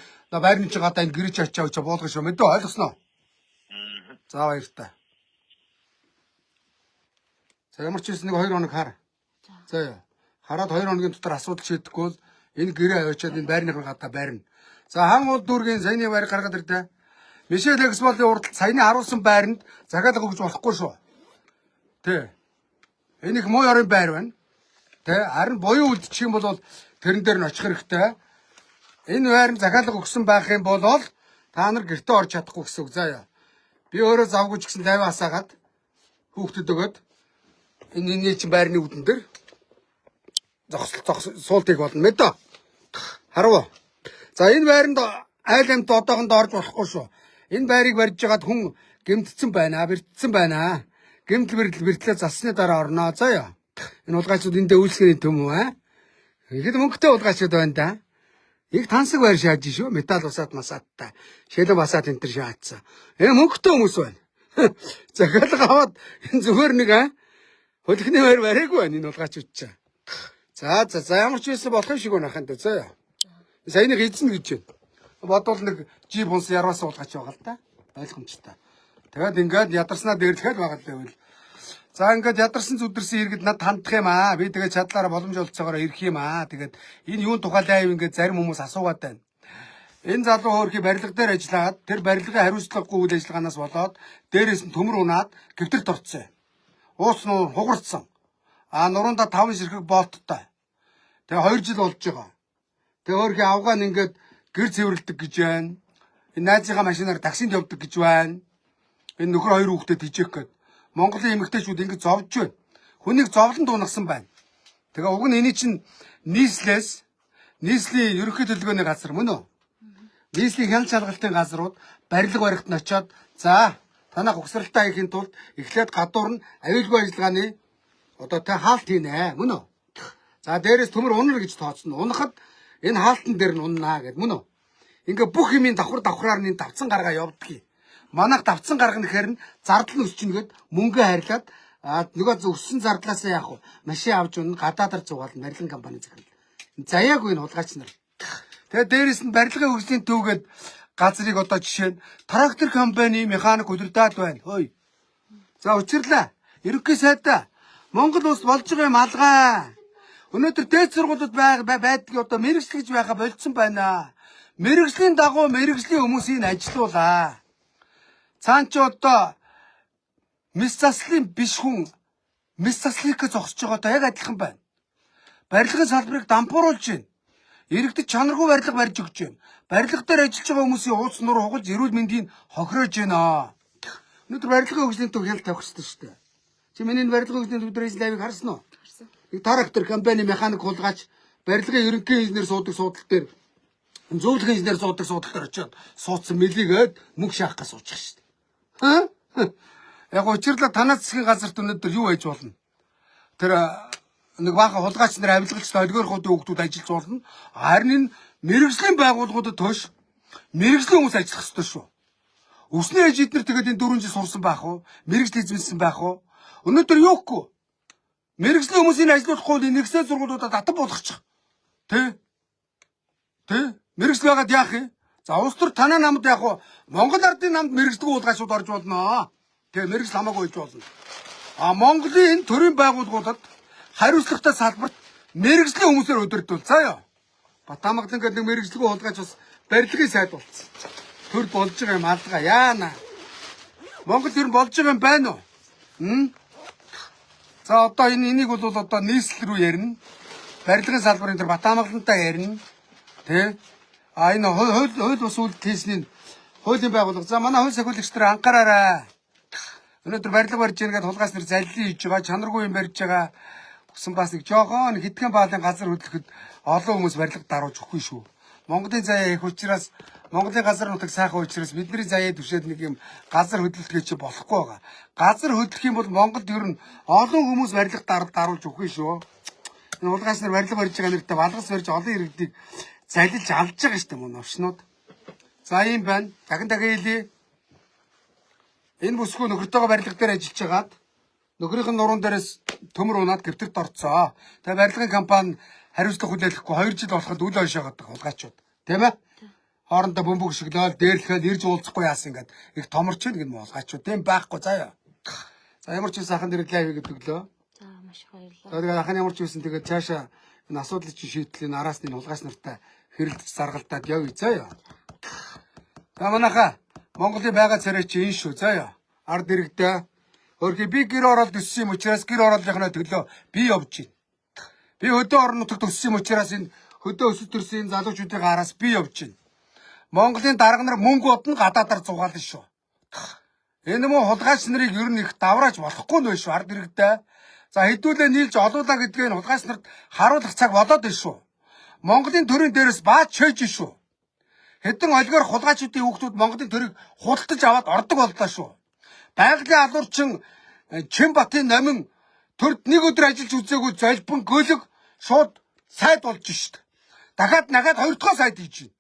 байрны чи гадаа энэ гэрэж очиж авч буулгах шүү мэдээ ойлгосноо. За баяртай. За ямар ч юм нэг 2 хоног хар. За яа. Хараад 2 хоногийн дотор асуудал шийдэхгүй бол энэ гэрээ аваачаад энэ байрныхын гадаа байрна. За хан уул дүүргийн саяны байр гаргаад ирдэ. Мишель Эксполийн уралд саяны харуулсан байранд захиалга өгж болохгүй шүү. Тэ. Энэ их муу ёрын байр байна. Тэ. Харин буюу үлдчих юм бол тэрэн дээр нь очих хэрэгтэй. Энэ байранд захиалга өгсөн байх юм бол та нар гэртээ орж чадахгүй гэсэн үг. За яа. Би өөрөө завгүй ч гэсэн 50 асаагаад хүүхдэд өгөөд энэ чинь байрны үүдэн дээр суултыг болно мэдээ. Харав. За энэ байранд айл амт одоохонд орж болохгүй шүү. Энэ байрыг барьж байгаад хүн гэмтсэн байна, бэртсэн байна. Гэмтэл бэртлээ засны дараа орноо. За яа. Энэ улгайчууд эндээ үйлчлэгийн төм үү? Ихэд мөнгөтэй улгайчууд байна да. Их тансаг байр шааж шүү. Металл усаад масааттай. Шилэн басаад энэ төр шаацсан. Мөнгөтэй хүмүүс байна. Захиалга аваад энэ зүгээр нэг хөлхний байр бариагүй байна энэ улгайчууд ч. За ямар ч байсан болох юм шиг байна хаханд. За яа. Саяны эзэн гэж байна. Бодвол нэг жи бунс яраас уулгач байгаа л да. Ойлгомжтой. Тэгээд ингээд ядарснаа дээрлэхэд байгаа л байвал. За ингээд ядарсан зүдэрсэн иргэд над хандах юм аа. Би тэгээд чадлаараа боломж олцоогоор ирэх юм аа. Тэгээд энэ юун тухай лайв ингээд зарим хүмүүс асуугаад байна. Энэ залуу хөөрхий барилга дээр ажиллаад тэр барилгын хариуцлагагүй үйл ажиллагаанаас болоод дээрээс нь төмөр унаад гэвтэрт орцсон. Уус нуур хугарцсан. Нуруундаа 5 ширхэг болттой. Тэгээ 2 жил болж байгаа. Тэгээ хөөрхий авгаан ингээд гэр цэвэрлдэг гэж байна. Энэ найзынхаа машинаар таксинд явдаг гэж байна. Энэ нөхөр 2 хүүхдэд хижээх гээд Монголын эмэгтэйчүүд ингэж зовж байна. Хүнийг зовлон дуунагсан байна. Тэгээ уг нь эний чинь нийслэлийн ерөнхий төлөвлөгөөний газар мөн үү? Нийслэлийн хяналт шалгалтын газрууд барилга барихт нь очиод за танах угсралтай хийхин тулд эхлээд гадуур нь аюулгүй ажиллагааны одоо та хаалт хийнэ мөн үү? За дээрээс төмөр унар гэж тооцно. Унахад энэ хаалтан дээр нь уннаа гэд мөн үү? Ингээ бүх юмын давхраар нь давцсан гаргаа явдгийг. Манайх давцсан гаргах нэхэр нь зардал нь өсчихнө гэд мөнгө харьлаад нөгөө өссөн зардлаас яах вэ? Машин авч унна гадаадаар зугаал барилгын компани захирал. Заяагүй энэ хулгайч нар. Тэгээ дээрээс нь барилгын хөгжлийн төвгээд газрыг одоо жишээ нь трактор компани механик удирдаад байна. Хөөе. За учирлаа. Ерөнхий сайдаа Монгол улс болж байгаа юм алгаа. Өнөөдөр дээд сургуулиуд байдаг одоо мэрэгжил гэж байха болцсон байна. Мэрэгжлийн дагуу мэрэгжлийн хүмүүсийг ажилуулаа. Цаан ч одоо мис заслын биш хүн мис заслыг зогсож байгаа одоо яг адилхан байна. Барилгын салбарыг дампууруулж байна. Иргэдэд чанаргүй барилга барьж өгч байна. Барилга дээр ажиллаж байгаа хүмүүсийн ууц нур хугалж эрүүл мэндийг хохироож байна. Өнөөдөр барилгын хөгжлийн төв хяналт тавих хэрэгтэй шүү дээ. Чи миний барилгын хөгжлийн төвдрээс лайвыг харсан уу? Харсан. Трактор компани механик хулгайч барилгын ерөнхий инженер суудаг суудлал дээр зөвлөх инженер суудаг суудлал дээр очиод суудсан мэлигээд мөнгө шаах гэж суучих шүү дээ. Яг учирлаа танаа засгийн газарт өнөөдөр юу хийж болно? Тэр нэг баахан хулгайч нар авилгалч олгоор хуудын хүүхдүүд ажиллаж болно. Харин энэ мэрэгжлийн байгууллагуудад тоош мэрэгжлийн хүмүүс ажиллах ёстой шүү. Өсний ээж эднэр тэгээд энэ 4 жил сурсан байх уу? Мэрэгжил эзэмсэн байх уу? Өнөөдөр юухгүй? Мэрэгжлийн хүмүүсийн ажиллуулахгүй нэгсээ сургуулиудад татан болгочих. Тэ? Тэ? Мэргэжил байгаад яах юм? За улс төр танаа намд яг уу Монгол ардын намд мэргэждэг уулгаачуд орж болно. Тэгээ мэргэжил хамаагүй байж болно. А Монголын энэ төрийн байгууллагуудад хариуцлагатай салбарт мэргэжлийн хүмүүсээр өдөрдөл. Заа ёо. Батамгалан гэдэг нэг мэргэжлгүй уулгаач бас барилгын сайд болцсон. Төр болж байгаа юм алгаа яана. Монгол төр болж байгаа юм байна уу? За одоо энийг бол одоо нийслэл рүү ярина. Барилгын салбарын тэр Батамгалантай ярина. Тэ? А энэ хууль бус үйлдэл хийсний хуулийн байгууллага. За манай хууль сахиулагч нар анхаараарай. Өнөөдөр барилга барьж яагаад тулгаас нэр залилын хийж байгаа, чанаргүй юм барьж байгаа. Гэсэн бас нэг жоохон хитгэн баалын газар хөдлөхөд олон хүмүүс барилга дарууж өгөхгүй шүү. Монголын заяа их учраас Монголын газар нутаг сайхан учраас бидний заяа түшээд нэг юм газар хөдлөлтгөө чи болохгүй байгаа. Газар хөдлөх юм бол Монголд ер нь олон хүмүүс барилга даруулж өгөхгүй шүү. Энэ улгаас нар барилга барьж байгаа нэртэй балгас барьж олон иргэдийг залилж алж байгаа шүү дээ мөн овчнууд. За юм байна. Дахин хэлье. Энэ бүсгүй нөхөртөөгөө барилга дээр ажиллаж байгаад нөхрийнх нь нуруунд дээрээс төмөр унаад дэвтэрт орцоо. Тэгээ барилгын компани хариуцлага хүлээлгэхгүй 2 жил болоход үл ойшоогоод байгаа улгаачууд. Тийм ээ? Хоорондоо бөмбөг шиглээл дээрлэхэд ирж уулзахгүй яасан ингээд их томорч байна гэнэ улгаачууд. Тийм байхгүй заяа. За ямар ч үс ахын дээр лайв гэдэг лөө. За маш их баярлалаа. За тэгээ ахын ямар ч үсэн тэгээд цаашаа энэ асуудлыг чи шийдлийн араас нь улгаач нартай хэрэлдэж заргалтаад явъя заяа. За манайха Монголын байгаль царай чи энэ шүү заяа. Ард иргэдээ өөрхий би гэр оролт өссөн юм учраас гэр ороолынхоо төлөө би явж байна. Би хөдөө орон нутагт өссөн юм учраас энэ хөдөө өсөж төрсөн залуучуудын араас би явж байна. Монголын дарга нар мөнгө бодно гадаадаар зугаална шүү. Энэ мөн хулгайч нарыг ер нь их даврааж болохгүй нөө шүү ард иргэдээ. За хэдүүлээ нийлж олуулаа гэдгээ энэ хулгайч нарт харуулах цаг болоод байна шүү. Монголын төрийн дээрээс баач чойж шүү. Хэдэн олгоор хулгайчдын хүүхдүүд Монголын төрийг худалдаж аваад ордог боллоо шүү. Байгалийн алуурчин Чимбатын номин төрд нэг өдөр ажиллаж үзээгүй золбон гөлөг шууд сайд болж шít. Дахиад нагаад 2 дахь сайд хийж байна.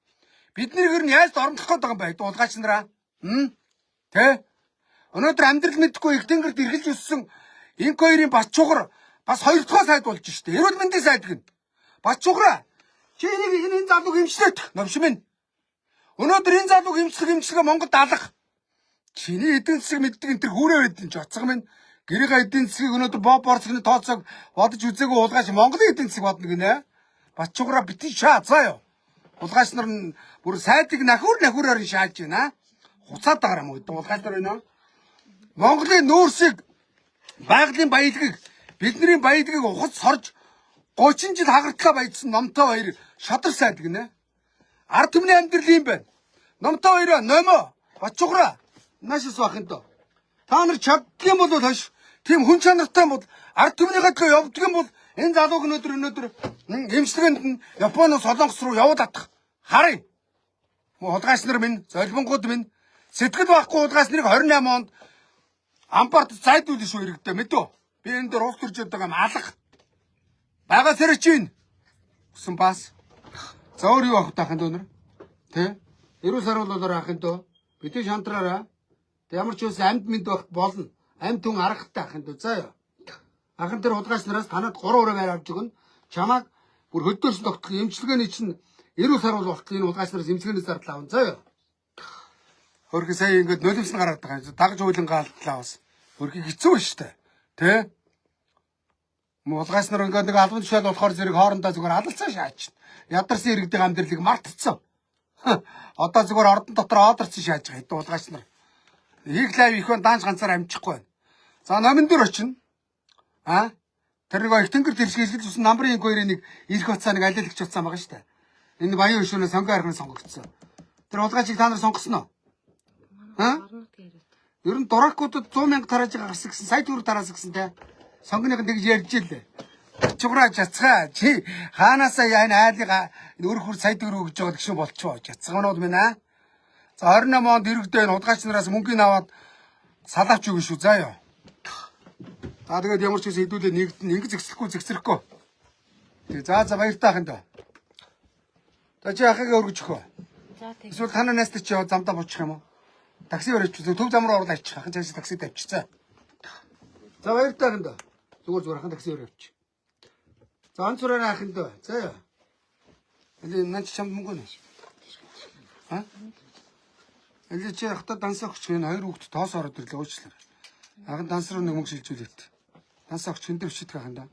Бидний гэр нь яаж оромтлох гээд байгаа юм бэ? Улгаач нараа. Тэ? Өнөөдөр амьдрал мэдхгүй их тэнгэрт эргэлж өссөн инкойрын Батчугар бас 2 дахь сайд болж шít. Эрүүл мэндийн сайд гэн. Батчугараа. Чи энэ залууг хэмжлээд номш минь. Өнөөдөр энэ залууг хэмжлэгээ Монголд алах. Чиний эдийн засаг мэддэг энэ төр хүрээ байдэн ч оцгоо минь. Гэрийн эдийн засгийг өнөөдөр боб борцны тооцоог бодож үзээгүй улгаач Монголын эдийн засаг бодно гинэ. Батчугараа битгий шаа заа юу. Улгаач нар нь бүр сайдыг нахуураар шааж байна. Хуцаад байгаа юм уу? Улгаач нар байна. Монголын нүүрсийг байгалийн баялагийг бидний баялагийг ухаж сорж 30 жил хагартлаа баяжсан номтой баяр шадар сайд гинэ. Ард түмний амьдрал юм байна. Номтой баяраа номоо Батчугараа наашс бахын доо. Та нар чаддаг юм бол хаш. Тийм хүн чанартай бол ард түмний гадлаа явдаг юм бол энэ залууг өнөөдөр эмчилгээнд нь Японоос Солонгос руу явуулаад атах. Харъя. Хулгайч нар минь, золбонгууд минь сэтгэл байхгүй хулгайч нарыг 28 онд амбарт зайдуулж шүү иргэдээ мэдөө. Би энэ дээр уус төрж байгаа юм алах. Бага царич байна. Гэсэн бас. За өөр юу авах таахын дөө нэр? Тэ? Эрүүл саруулалаар авахын дөө. Бидний шантраараа. Ямар ч үс амьд мэд багт болно. Амьд хүн аргатай ахын дөө заа ёо. Ахын тэр хулгайч нараас танад 3 ураар авч өгнө. Чамааг бүр хөдөөс тогтох эмчилгээний чинь эрүүл саруул болтол энэ хулгайч нараас эмчилгээний зардал авна заа ёо. Хөрхи сая ингээд нулимс гараад байгаа юм. Дагж уйлан гаалтлаа бас. Хөрхи хэцүү шүү дээ. Тэ? Хулгайч нар ингээд нэг албан тушаал болохоор зэрэг хоорондоо зүгээр алалцаа шаач. Ядарсан иргэдийн амьдралыг мартцсан. Одоо зүгээр ордон дотор оодорцсон шааж байгаа хэдэн хулгайч нар. Их лайв их өн даанч ганцаар амжихгүй байна. За номон дөр очино. Тэр нэг их тэнгэр тэршгэлж усан намбрын 2-ын нэг ирэх уцаа нэг алиалагч уцаа байгаа шүү дээ. Энэ баян өшөөнө сонгоо архын сонгогдсон. Тэр хулгайчийг та нар сонгосноо? Ер нь дуракуудад 100 мянга тарааж байгаа гэсэн сая төгрөг тараас гэсэн те. Сонгоных нь тэгж ярьж илээ. Чуграа чацгаа чи хаанаасаа энэ айлыг өр хөр сая төгрөг өгж байгаа гişүн болчихоо. Чацгаанууд минь аа. За 28 онд иргэдээ энэ хулгайч нараас мөнгөний аваад салаач өгнө шүү заа ёо. За тэгээд ямар ч үс хэдүүлээ нэгдэн ингэж зэгсрэхгүй. Тэгээ за баяртай ахын доо. За чи ахыгаа өргөж өгөө. За тийм. Эсвэл танаа найстай чи замдаа буучих юм уу? Такси өрөөч төв зам руу оруулаад авчих. Ахын цааш такси тавьчихсан. За баяртай ахын доо. Зүгээр ахын такси өрөөч. За онцороо ахын доо. За ёо. Эли наач чамд мөнгө нэ. А? Эли чи ахта данс өгч гэн хоёр хүүхд тоос ороод ирлээ уучлаарай. Аган данс руу нэг мөнгө шилжүүлээд. Данс өгч энэ төр өчтөг ханда.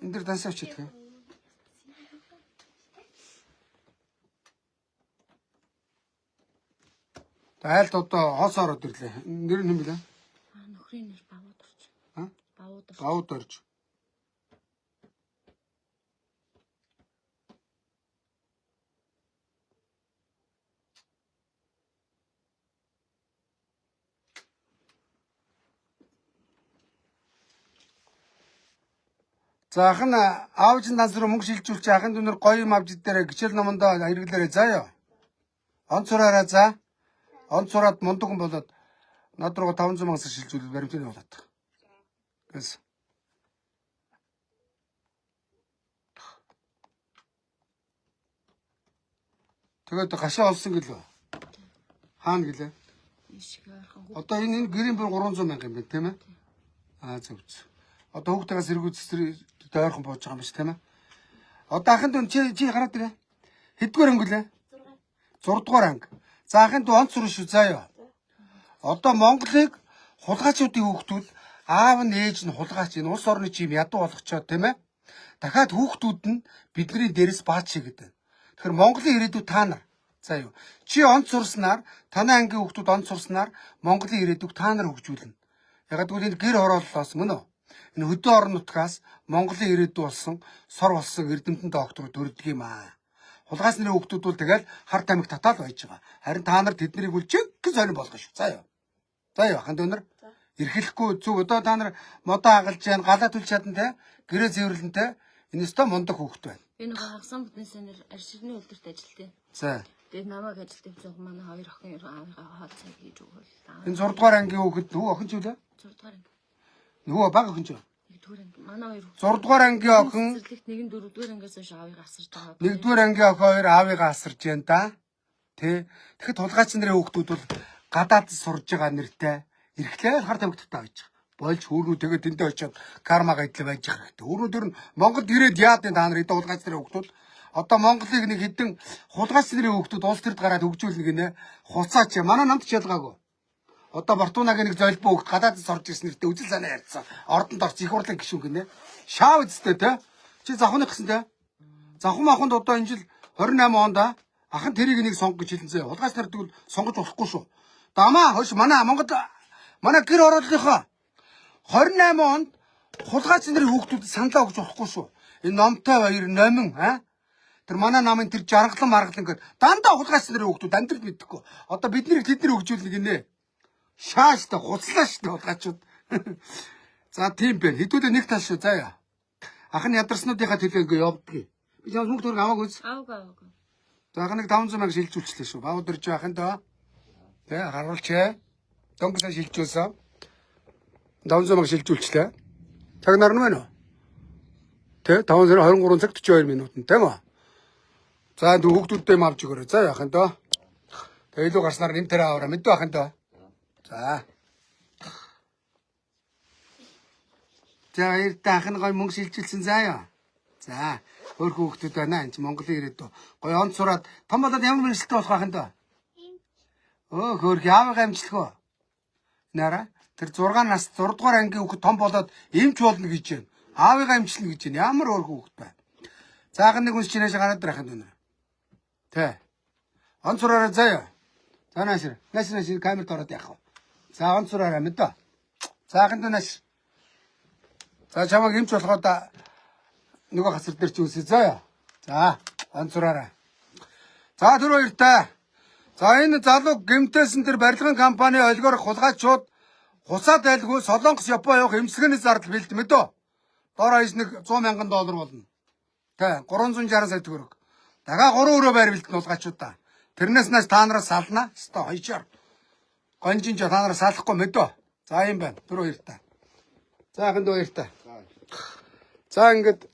Энэ төр данс өчтөг. Айлд одоо хоос ороод ирлээ. Нэр нь юм бэлээ? Нөхрийн нэр Бавуударч. А? Бавуударч. Бавуударч. За ахын аавч нь данс руу мөнгө шилжүүлчих ахын дүнэр гоё юм авч идээрэй гिचэл номондоо хэрэглээрэй заа ёо. Онцораараа за. Онцороод мундаг хүн болоод над руу 500 мянга шилжүүлэл баримтны болоод. Гэс. Тэгээд гашаа олсон гэлөө. Хаана гэлээ? Ишг ойрхон. Одоо энэ гэрийн бүр 300 мянга юм байна тийм ээ? Аа зөв. Одоо хүүхдээс эргүүцсээр ойрхон бууж байгаа юм биш тийм ээ? Одоо ахын дүн чи хараад ирээ. Хэдгээр ангилээ? 6 дугаар анги. За ахын дүү онц руу шүү заа ёо. Одоо Монголыг хулгайчуудын хүүхдүүд аав нь ээж нь хулгайч энэ улс орны чим ядуу болгочоод тийм ээ. Дахиад хүүхдүүд нь бидний дээрээс баач хийгээд байна. Тэгэхээр Монголын ирээдүйд та нар заа ёо. Чи онц сурснаар танай ангийн хүүхдүүд онц сурснаар Монголын ирээдүйг та нар хөгжүүлнэ. Ягаад гэвэл энэ гэр хорооллоос мөн үү? Энэ хөдөө орон нутгаас Монголын ирээдүй болсон сор болсон эрдэмтэн докторууд төрдөг юм аа. Хулгайс нарын хүүхдүүд бол тэгэл хар тамхи татаал байж байгаа. Харин та нар тэднийг үл чиг сонир болгоно шүү. За ёо. За ёо ханд өнөр. Эрхлэхгүй зүг одоо та нар модоо агалж яан галаа түлж чадан те гэрээ цэвэрлэнтэй энэ өстой мундаг хүүхд байна. Энэ хагасан бүднээс нэр арширны үлдэрт ажилтээ. За. Тэгээд намайг ажилт явуулсан манай хоёр охин аавынхаа хаад цаг хийж өгвөл. Энэ 6 дугаар ангийн хүүхэд нөгөө охин ч үлээ. 6 дугаар анги. Нөгөө баг охин ч. Нэг дугаар анги. Манай хоёр 6 дугаар ангийн охин цэцэрлэгт нэг нь 4 дугаар ангиас хойш аавыг асарч байгаа. 1 дугаар ангийн охин хоёр аавыг асарж байна да. Тэ. Тэгэхэд хулгайч нарын хүүхдүүд бол гадаад сурж байгаа нэртэй эрхлээл хар тамхиттай байж байгаа. Болж хөөрнүү тэгээд тэндээ очиод кармага идэл байж байгаа хэрэгтэй. Өөрөөр төр нь Монголд ирээд яад энэ та нар эдэ хулгайч нарын хүүхдүүд одоо Монголыг нэг хэдэн хулгайч нарын хүүхдүүд улс төрд гараад хөгжүүлнэ гинэ. Хуцаач манай намд ч ялгаагүй. Одоо Бартуунагийн нэг золбоо хүүхд гадаад сурж ирсэн нэртэй үжил санаа ярьсан. Ордонд орч их хурлын гишүүн гинэ. Шаав үстэй те. Чи завхны гисэн те. Завхан маханд одоо энэ жил 28 онд ахын тэрийг нэг сонго гэж хэлсэн зэ. Хулгайч нарт тэгвэл сонгож болохгүй шүү. Дамаа хош манай Монгол манай гэр орооллынхоо 28 онд хулгайч нарын хүүхдүүд саналаа өгч болохгүй шүү. Энэ номтой баяр номин тэр манай намын тэр жаргалан маргалан гээд дандаа хулгайч нарын хүүхдүүд амьдрал мэдхгүй. Одоо бид нэр тэдний хөгжүүлнэ гинэ. Шааштай хуцлаа штэ хулгайчууд. За тийм бэ. Хэдүүлээ нэг тал шүү заа яа. Ахын ядарснуудынхаа төлөө ингээ явдгийг. Би чамд мөнгө төгрөг аваагүй. Аваагүй. За ахын нэг 500 мянга шилжүүлчихлээ шүү. Баудэрж ахын доо. Тэ харуулчээ. Дөнгөсөө шилжүүлсэн. 500 мянга шилжүүлчлээ. Цаг нар нь байна уу? Тэ 523 цаг 42 минут нь тийм үү? За хүүхдүүдтэй авч өгөөрэй. За яахын доо. Тэ илүү гарснаар нэм тэрэ аваарай. Мэдүү ахын доо. За. За эртээ ахын гой мөнгө шилжүүлсэн заа ёо. За өөр хүүхдүүд байна. Энд Монголын ирээдүй. Гой онц сураад том болоод ямар мэргэжилтэй болох ахын доо? Хөөх яавыг амжилтгүй. Нара тэр 6 нас 6 дугаар ангийн хүүхэд том болоод эмч болно гэж байна. Аавыг амжилтна гэж байна. Ямар өөр хүүхэд байна. Заахан нэг хүнс чинээс гараад ирэх юм даа. Тэ. Он сураараа заяа. За наашир камерт ороод яах вэ? За он сураараа мэдээ. Заахан дунаш. За чамаг эмч болохоо да нөгөө хасар дээр чи үсэ заяа. За он сураараа. За түр хоёртай. За энэ залуу гэмтээсэн тэр барилгын компани олгоор хулгайчууд хуцаад айлгүй Солонгос Япон явах эмчилгээний зардал бэлд мэдөө. Доор хаяж нэг 100 мянган доллар болно. Тэ 360 сая төгрөг. Дахиад 3 өрөө байр бэлдэн хулгайчуудаа. Тэрнээс нааш та нараас сална. Өстой хоёчоор. Гонжинж та нараас салахгүй мэдөө. За юм байна. Түр хоёртай. За ханд хоёртай. За ингээд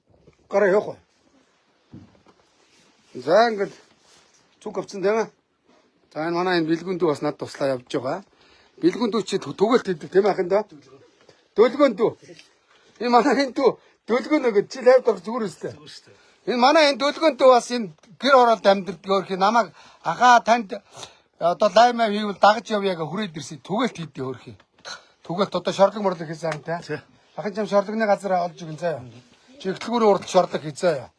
гараа явах уу? За ингээд цуг авцсан тийм ээ. За энэ манай энэ бэлгүүндүү бас над туслаа явж байгаа. Бэлгүүндүү чи түгэл тэдэг тийм ахын доо. Төлгөөндүү. Энэ манай энэ дөлгөө нөгөө чи лайв дор зүгээр өстэй. Энэ манай энэ дөлгөөнтөө бас энэ гэр ороод амьдэрдэг өөрхий намайг ахаа танд одоо лайв мав хийвэл дагаж явъя гэ хүрээд ирсэн. Түгэлт хийдэй өөрхий. Түгэлт одоо шорлог морлог хийсэн та. Ахын чам шорлогны газар олж өгөн заяа. Чи ихтлгүүрийн урд шорлог хийзээ.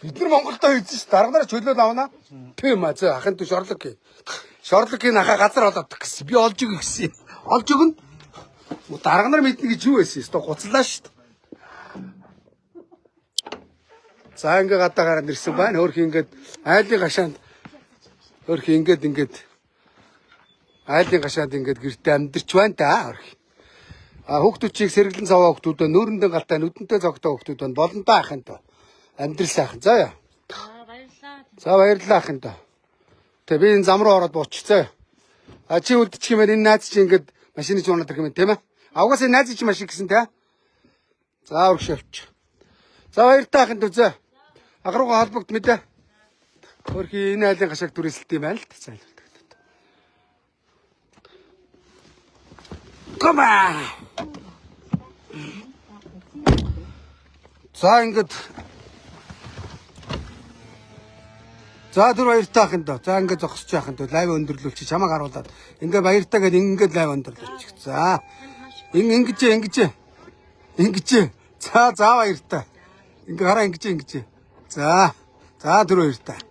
Бид нар Монголдоо хийсэн ш. Дарга нараа чөлөөл авна. Тийм аа зөө ахын ту шорлог хий. Шорлогын ахаа газар олоод гэсэн. Би олж өгөх гэсэн. Олж өгнө. Дарга нар мэднэ гэж юу байсан юм. Гуцлаа ш. За ингээ гадаагаар нэрсэн байна. Өөрхий ингээд айлын гашаанд өөрхий ингээд айлын гашаанд ингээд гэртээ амьдэрч байна да өөрхий. Хүүхдүүдчийг сэргэлэн цаваа хүүхдүүд нөөрөндөө галтай нүдэнтэй зогтоо хүүхдүүд байна. Болонтой ахын тоо. Амьдрал сайхан. За яа. Баярлалаа. За баярлалаа ахын тоо. Тэгээ би энэ зам руу ороод буучих. Чи үлдчих юм энэ найз чи ингээд машины ч унаад ирэх юм тийм ээ. Угаас энэ найз чи машин гэсэн те. За урагш явчих. За баяртай ахын тоо зөө. Агрууга холбогд мэдээ. Өөрхий энэ айлын гашааг дүрэлсэлт юм байна л та. Кома. За ингээд. За түр баяртай ахын тоо. За ингээд зогсож яахын тоо лайв өндөрлүүлчих чамайг харуулаад. Ингээ баяртай гэдэг ингээд лайв өндөрлүүлчих. За. Ингэж. За баяртай. Ингээ хараа ингэж. За түр баяртай.